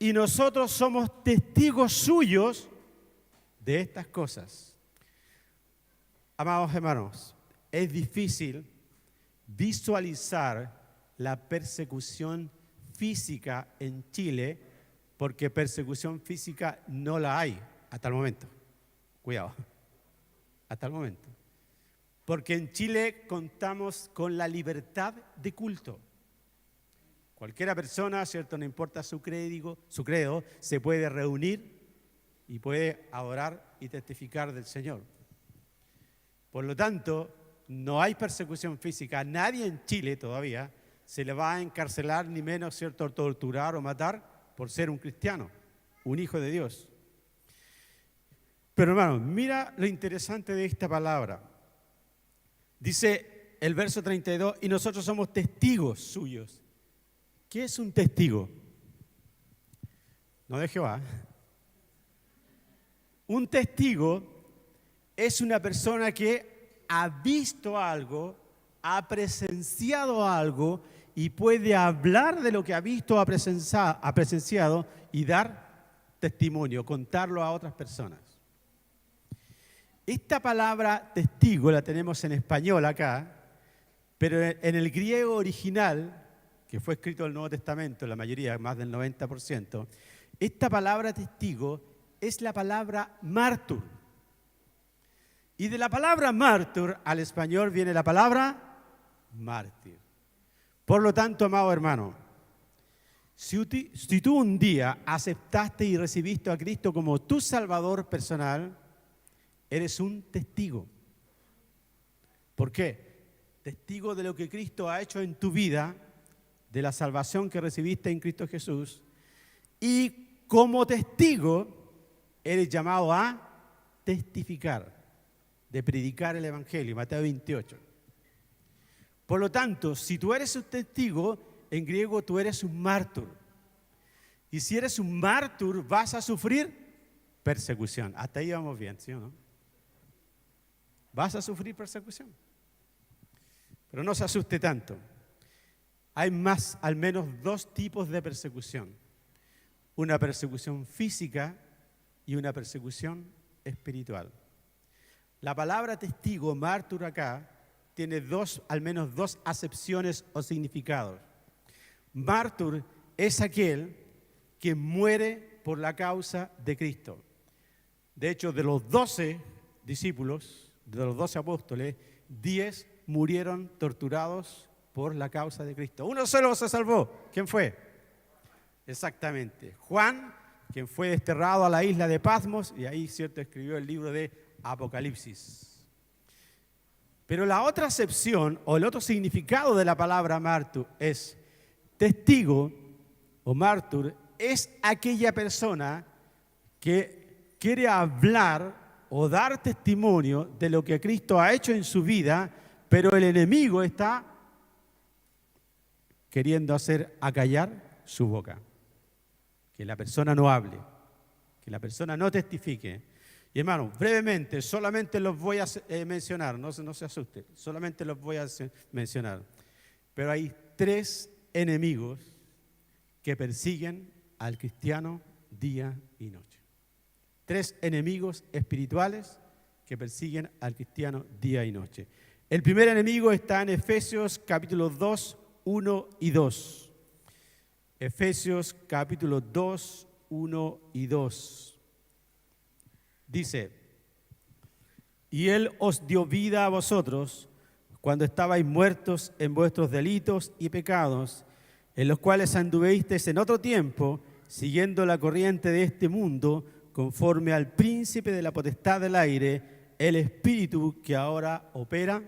y nosotros somos testigos suyos de estas cosas. Amados hermanos, es difícil visualizar la persecución física en Chile, porque persecución física no la hay hasta el momento. Cuidado, hasta el momento. Porque en Chile contamos con la libertad de culto. Cualquiera persona, ¿cierto? No importa su credo, se puede reunir y puede adorar y testificar del Señor. Por lo tanto, no hay persecución física. Nadie en Chile todavía se le va a encarcelar, ni menos, ¿cierto?, torturar o matar por ser un cristiano, un hijo de Dios. Pero hermano, mira lo interesante de esta palabra. Dice el verso 32, y nosotros somos testigos suyos. ¿Qué es un testigo? No de Jehová. Un testigo es una persona que ha visto algo, ha presenciado algo y puede hablar de lo que ha visto o ha presenciado y dar testimonio, contarlo a otras personas. Esta palabra testigo la tenemos en español acá, pero en el griego original, que fue escrito en el Nuevo Testamento, la mayoría, más del 90%, esta palabra testigo es la palabra mártir. Y de la palabra mártir al español viene la palabra mártir. Por lo tanto, amado hermano, si tú un día aceptaste y recibiste a Cristo como tu Salvador personal, eres un testigo. ¿Por qué? Testigo de lo que Cristo ha hecho en tu vida, de la salvación que recibiste en Cristo Jesús, y como testigo eres llamado a testificar, de predicar el Evangelio, Mateo 28. Por lo tanto, si tú eres un testigo, en griego tú eres un mártir. Y si eres un mártir, vas a sufrir persecución. Hasta ahí vamos bien, ¿sí o no? Vas a sufrir persecución. Pero no se asuste tanto. Hay al menos dos tipos de persecución. Una persecución física y una persecución espiritual. La palabra testigo, mártir acá, tiene al menos dos acepciones o significados. Mártir es aquel que muere por la causa de Cristo. De hecho, de los 12 discípulos, de los 12 apóstoles, 10 murieron torturados por la causa de Cristo. Uno solo se salvó. ¿Quién fue? Exactamente. Juan, quien fue desterrado a la isla de Patmos, y ahí, cierto, escribió el libro de Apocalipsis. Pero la otra acepción o el otro significado de la palabra mártir es testigo o mártir es aquella persona que quiere hablar o dar testimonio de lo que Cristo ha hecho en su vida, pero el enemigo está queriendo hacer acallar su boca. Que la persona no hable, que la persona no testifique. Y hermano, brevemente, solamente los voy a mencionar, no se asuste, solamente los voy a mencionar. Pero hay 3 enemigos que persiguen al cristiano día y noche. 3 enemigos espirituales que persiguen al cristiano día y noche. El primer enemigo está en Efesios capítulo 2, 1 y 2. Efesios capítulo 2, 1 y 2. Dice, y Él os dio vida a vosotros cuando estabais muertos en vuestros delitos y pecados, en los cuales anduvisteis en otro tiempo, siguiendo la corriente de este mundo, conforme al príncipe de la potestad del aire, el espíritu que ahora opera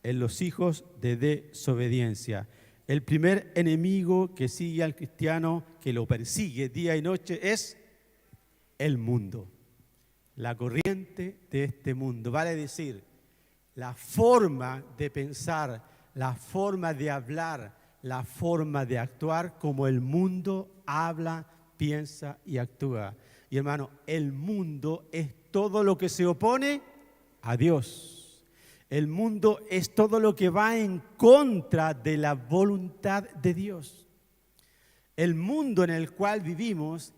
en los hijos de desobediencia. El primer enemigo que sigue al cristiano, que lo persigue día y noche, es el mundo. La corriente de este mundo, vale decir, la forma de pensar, la forma de hablar, la forma de actuar como el mundo habla, piensa y actúa. Y hermano, el mundo es todo lo que se opone a Dios. El mundo es todo lo que va en contra de la voluntad de Dios. El mundo en el cual vivimos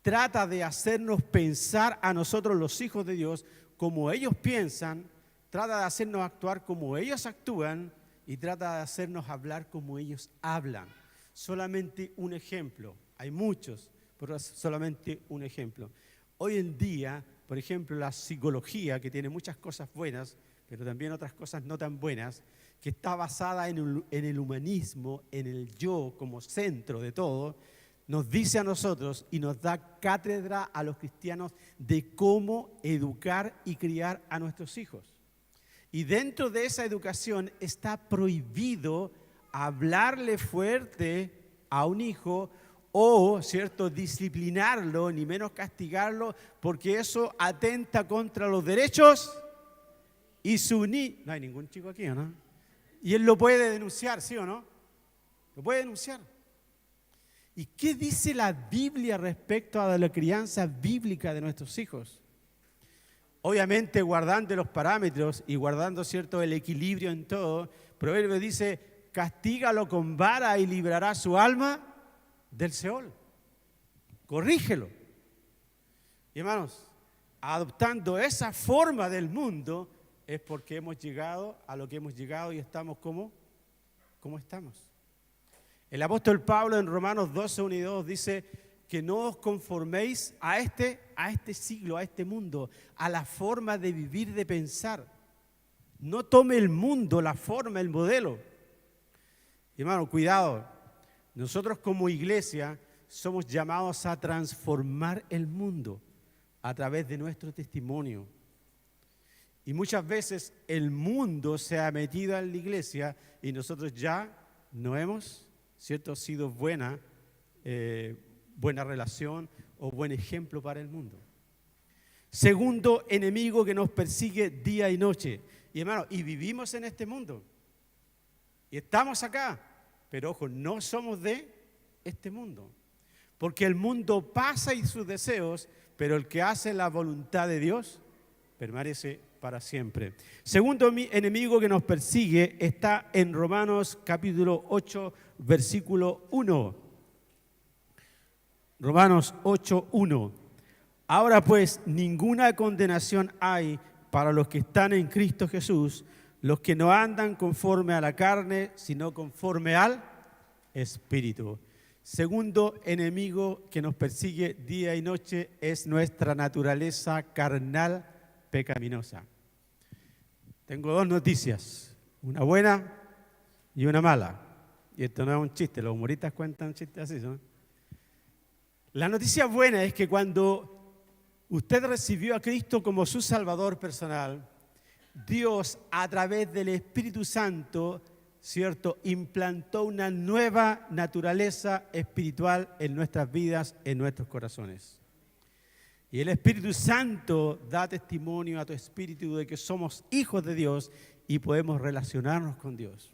trata de hacernos pensar a nosotros los hijos de Dios como ellos piensan, trata de hacernos actuar como ellos actúan y trata de hacernos hablar como ellos hablan. Solamente un ejemplo, hay muchos, pero es solamente un ejemplo. Hoy en día, por ejemplo, la psicología, que tiene muchas cosas buenas, pero también otras cosas no tan buenas, que está basada en el humanismo, en el yo como centro de todo, nos dice a nosotros y nos da cátedra a los cristianos de cómo educar y criar a nuestros hijos. Y dentro de esa educación está prohibido hablarle fuerte a un hijo o, ¿cierto?, disciplinarlo, ni menos castigarlo, porque eso atenta contra los derechos y su ni... No hay ningún chico aquí, ¿o no? Y él lo puede denunciar, ¿sí o no? Lo puede denunciar. ¿Y qué dice la Biblia respecto a la crianza bíblica de nuestros hijos? Obviamente guardando los parámetros y guardando, ¿cierto?, el equilibrio en todo. Proverbio dice, castígalo con vara y librará su alma del Seol. Corrígelo. Y hermanos, adoptando esa forma del mundo es porque hemos llegado a lo que hemos llegado y estamos como estamos. El apóstol Pablo en Romanos 12, 1 y 2 dice que no os conforméis a este siglo, a este mundo, a la forma de vivir, de pensar. No tome el mundo, la forma, el modelo. Y hermano, cuidado. Nosotros como iglesia somos llamados a transformar el mundo a través de nuestro testimonio. Y muchas veces el mundo se ha metido en la iglesia y nosotros ya no hemos, ¿cierto?, sido buena relación o buen ejemplo para el mundo. Segundo enemigo que nos persigue día y noche. Y hermano, y vivimos en este mundo. Y estamos acá. Pero ojo, no somos de este mundo. Porque el mundo pasa y sus deseos, pero el que hace la voluntad de Dios permanece para siempre. Segundo enemigo que nos persigue está en Romanos capítulo 8, versículo 1. Romanos 8, 1. Ahora pues, ninguna condenación hay para los que están en Cristo Jesús, los que no andan conforme a la carne, sino conforme al Espíritu. Segundo enemigo que nos persigue día y noche es nuestra naturaleza carnal pecaminosa. Tengo dos noticias, una buena y una mala. Y esto no es un chiste, los humoristas cuentan chistes así, ¿no? La noticia buena es que cuando usted recibió a Cristo como su Salvador personal, Dios a través del Espíritu Santo, ¿cierto?, implantó una nueva naturaleza espiritual en nuestras vidas, en nuestros corazones. Y el Espíritu Santo da testimonio a tu espíritu de que somos hijos de Dios y podemos relacionarnos con Dios.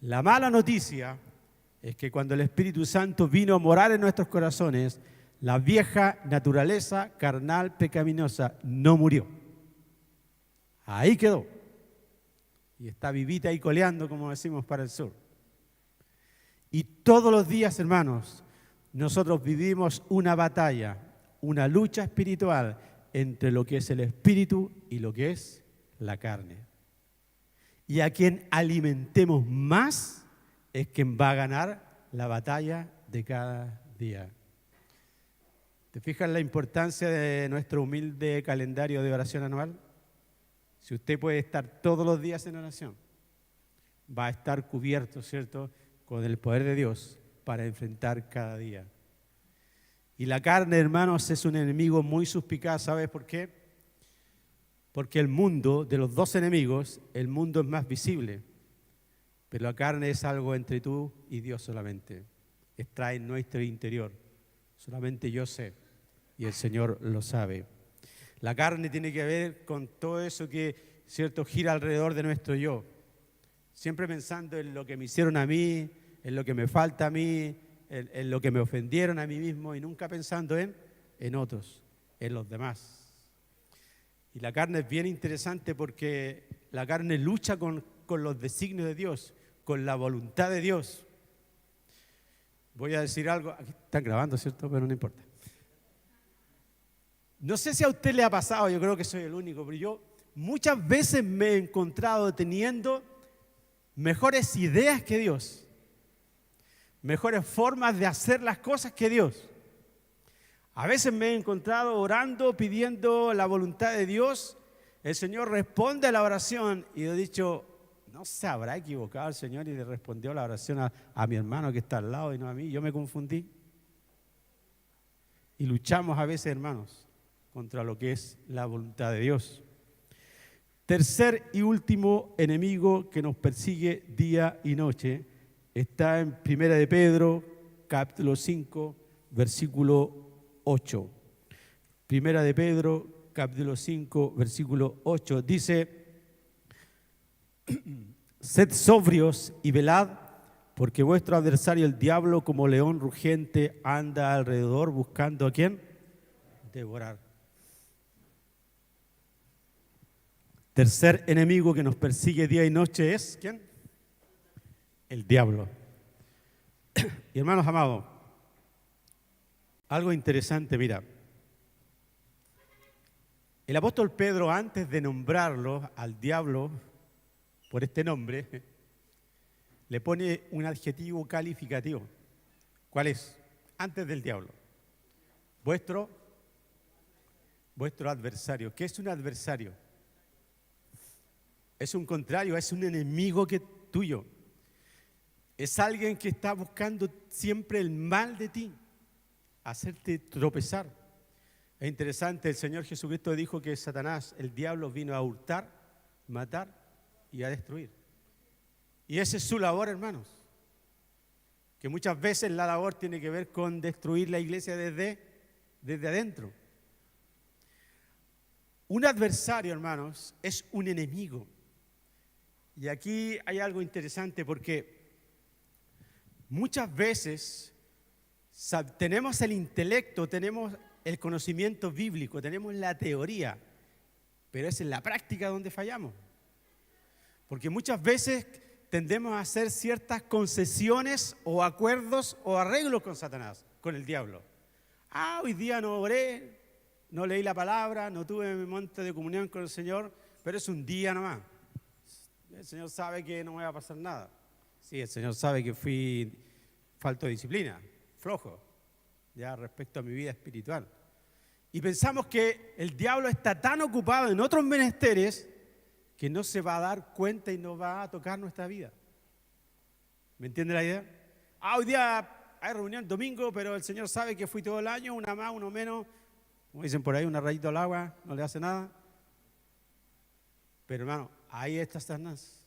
La mala noticia es que cuando el Espíritu Santo vino a morar en nuestros corazones, la vieja naturaleza carnal pecaminosa no murió. Ahí quedó. Y está vivita y coleando, como decimos para el sur. Y todos los días, hermanos, nosotros vivimos una batalla, una lucha espiritual entre lo que es el espíritu y lo que es la carne. Y a quien alimentemos más es quien va a ganar la batalla de cada día. ¿Te fijas la importancia de nuestro humilde calendario de oración anual? Si usted puede estar todos los días en oración, va a estar cubierto, ¿cierto?, con el poder de Dios para enfrentar cada día. Y la carne, hermanos, es un enemigo muy suspicaz. ¿Sabes por qué? Porque el mundo, de los dos enemigos, el mundo es más visible. Pero la carne es algo entre tú y Dios solamente. Está en nuestro interior. Solamente yo sé y el Señor lo sabe. La carne tiene que ver con todo eso que, ¿cierto?, gira alrededor de nuestro yo. Siempre pensando en lo que me hicieron a mí, en lo que me falta a mí, en lo que me ofendieron a mí mismo y nunca pensando en otros, en los demás. Y la carne es bien interesante porque la carne lucha con los designios de Dios, con la voluntad de Dios. Voy a decir algo, aquí están grabando, ¿cierto? Pero no importa. No sé si a usted le ha pasado, yo creo que soy el único, pero yo muchas veces me he encontrado teniendo mejores ideas que Dios, mejores formas de hacer las cosas que Dios. A veces me he encontrado orando, pidiendo la voluntad de Dios. El Señor responde a la oración y he dicho, ¿no se habrá equivocado el Señor y le respondió la oración a mi hermano que está al lado y no a mí? Yo me confundí. Y luchamos a veces, hermanos, contra lo que es la voluntad de Dios. Tercer y último enemigo que nos persigue día y noche está en 1 de Pedro, capítulo 5, versículo 8. 1 de Pedro, capítulo 5, versículo 8. Dice, sed sobrios y velad, porque vuestro adversario el diablo como león rugiente anda alrededor buscando ¿a quién? Devorar. Tercer enemigo que nos persigue día y noche es ¿quién? El diablo. Y hermanos amados, algo interesante, mira. El apóstol Pedro, antes de nombrarlo al diablo por este nombre, le pone un adjetivo calificativo. ¿Cuál es? Antes del diablo. Vuestro adversario. ¿Qué es un adversario? Es un contrario, es un enemigo tuyo. Es alguien que está buscando siempre el mal de ti, hacerte tropezar. Es interesante, el Señor Jesucristo dijo que Satanás, el diablo, vino a hurtar, matar y a destruir. Y esa es su labor, hermanos. Que muchas veces la labor tiene que ver con destruir la iglesia desde adentro. Un adversario, hermanos, es un enemigo. Y aquí hay algo interesante porque muchas veces tenemos el intelecto, tenemos el conocimiento bíblico, tenemos la teoría, pero es en la práctica donde fallamos. Porque muchas veces tendemos a hacer ciertas concesiones o acuerdos o arreglos con Satanás, con el diablo. Hoy día no oré, no leí la palabra, no tuve mi momento de comunión con el Señor, pero es un día nomás. El Señor sabe que no me va a pasar nada. Sí, el Señor sabe que falto de disciplina, flojo, ya respecto a mi vida espiritual. Y pensamos que el diablo está tan ocupado en otros menesteres que no se va a dar cuenta y no va a tocar nuestra vida. ¿Me entiende la idea? Hoy día hay reunión domingo, pero el Señor sabe que fui todo el año, una más, uno menos. Como dicen por ahí, una rayito al agua, no le hace nada. Pero hermano, ahí está Satanás.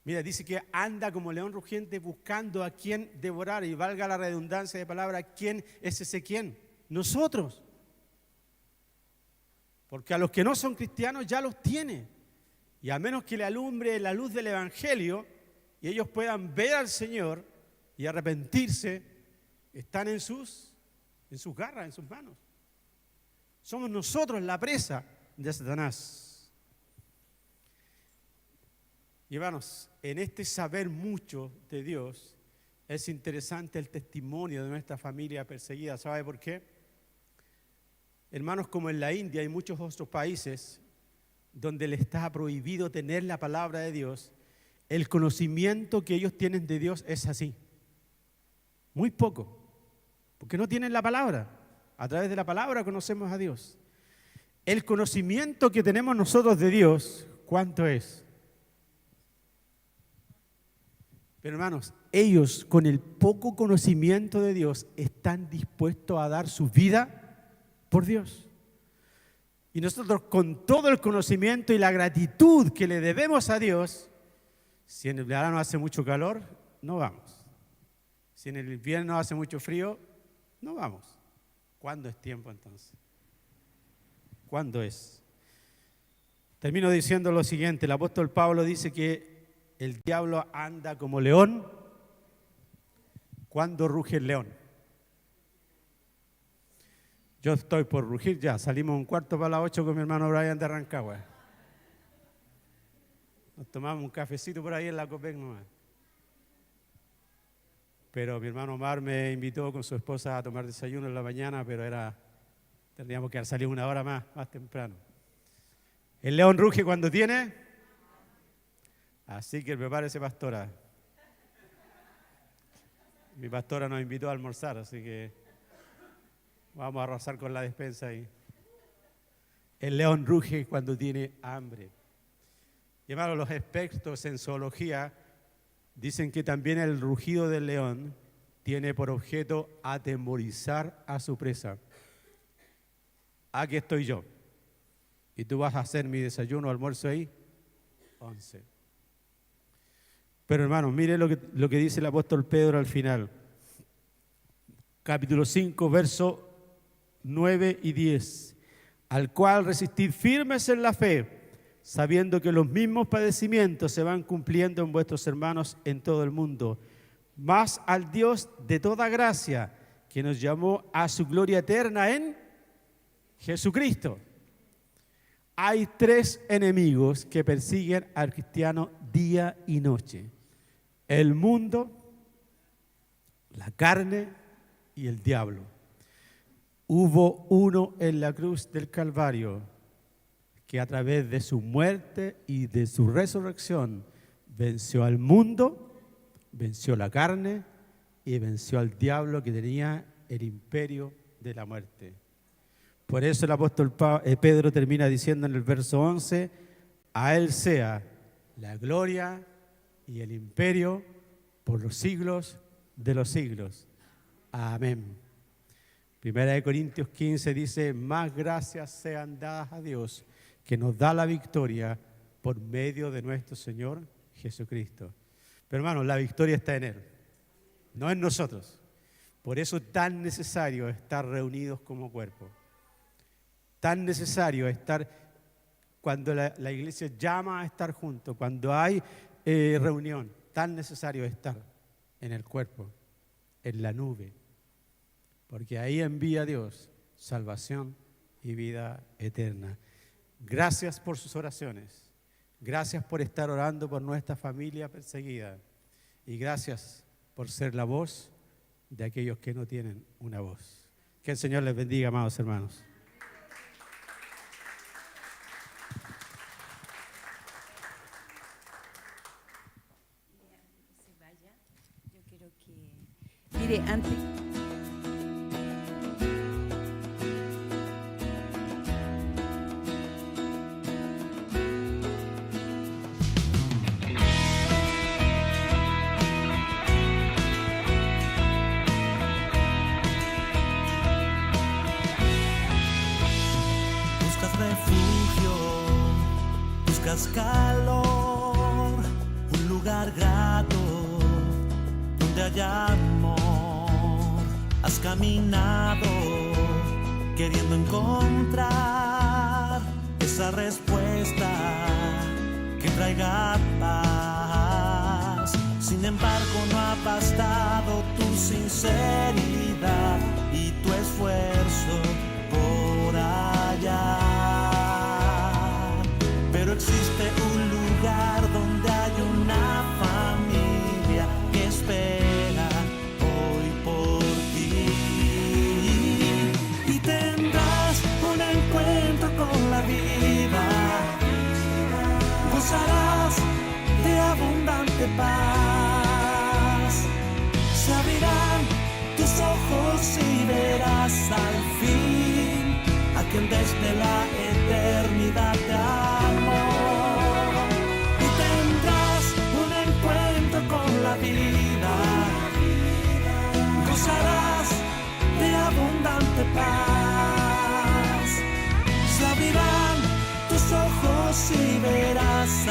Mira, dice que anda como león rugiente buscando a quién devorar. Y valga la redundancia de palabra, ¿quién es ese quién? Nosotros. Porque a los que no son cristianos ya los tiene. Y a menos que le alumbre la luz del Evangelio y ellos puedan ver al Señor y arrepentirse, están en sus garras, en sus manos. Somos nosotros la presa de Satanás. Y hermanos, en este saber mucho de Dios, es interesante el testimonio de nuestra familia perseguida. ¿Sabe por qué? Hermanos, como en la India y muchos otros países donde les está prohibido tener la palabra de Dios, el conocimiento que ellos tienen de Dios es así. Muy poco, porque no tienen la palabra. A través de la palabra conocemos a Dios. El conocimiento que tenemos nosotros de Dios, ¿cuánto es? Pero hermanos, ellos con el poco conocimiento de Dios están dispuestos a dar su vida por Dios. Y nosotros con todo el conocimiento y la gratitud que le debemos a Dios, si en el verano hace mucho calor, no vamos. Si en el invierno hace mucho frío, no vamos. ¿Cuándo es tiempo entonces? ¿Cuándo es? Termino diciendo lo siguiente. El apóstol Pablo dice que el diablo anda como león cuando ruge el león. Yo estoy por rugir ya. Salimos 7:45 con mi hermano Brian de Rancagua. Nos tomamos un cafecito por ahí en la Copec nomás. Pero mi hermano Omar me invitó con su esposa a tomar desayuno en la mañana, pero era Tendríamos que haber salido una hora más temprano. El león ruge cuando tiene. Así que prepárese, pastora. Mi pastora nos invitó a almorzar, así que vamos a arrasar con la despensa ahí. El león ruge cuando tiene hambre. Y hermano, los expertos en zoología dicen que también el rugido del león tiene por objeto atemorizar a su presa. Aquí estoy yo. Y tú vas a hacer mi desayuno o almuerzo ahí. 11. Pero hermano, mire lo que dice el apóstol Pedro al final. Capítulo 5, versos 9 y 10. Al cual resistid firmes en la fe, sabiendo que los mismos padecimientos se van cumpliendo en vuestros hermanos en todo el mundo. Mas al Dios de toda gracia, que nos llamó a su gloria eterna en Jesucristo. Hay 3 enemigos que persiguen al cristiano día y noche: el mundo, la carne y el diablo. Hubo uno en la cruz del Calvario que a través de su muerte y de su resurrección venció al mundo, venció la carne y venció al diablo, que tenía el imperio de la muerte. Por eso el apóstol Pedro termina diciendo en el verso 11: a él sea la gloria y el imperio por los siglos de los siglos. Amén. Primera de Corintios 15 dice: más gracias sean dadas a Dios, que nos da la victoria por medio de nuestro Señor Jesucristo. Pero hermanos, la victoria está en Él, no en nosotros. Por eso es tan necesario estar reunidos como cuerpo. Tan necesario estar cuando la iglesia llama a estar juntos, cuando hay reunión, tan necesario estar en el cuerpo, en la nube, porque ahí envía Dios salvación y vida eterna. Gracias por sus oraciones, gracias por estar orando por nuestra familia perseguida y gracias por ser la voz de aquellos que no tienen una voz. Que el Señor les bendiga, amados hermanos. Mire, antes... Buscas refugio, buscas calor, un lugar grato donde haya amor. Has caminado queriendo encontrar esa respuesta que traiga paz. Sin embargo, no ha bastado tu sinceridad y tu esfuerzo por allá. Pero existe un lugar donde hay una familia que espera hoy por ti. Y tendrás un encuentro con la vida. Gozarás de abundante paz. Se abrirán tus ojos y verás al fin a quien desde la eternidad te amó. Y tendrás un encuentro con la vida. Gozarás de abundante paz. Se abrirán tus ojos y verás